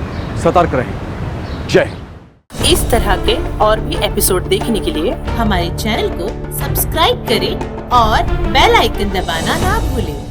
सतर्क रहें। जय हिंद। इस तरह के और भी एपिसोड देखने के लिए हमारे चैनल को सब्सक्राइब करें और बेल आइकन दबाना ना भूलें।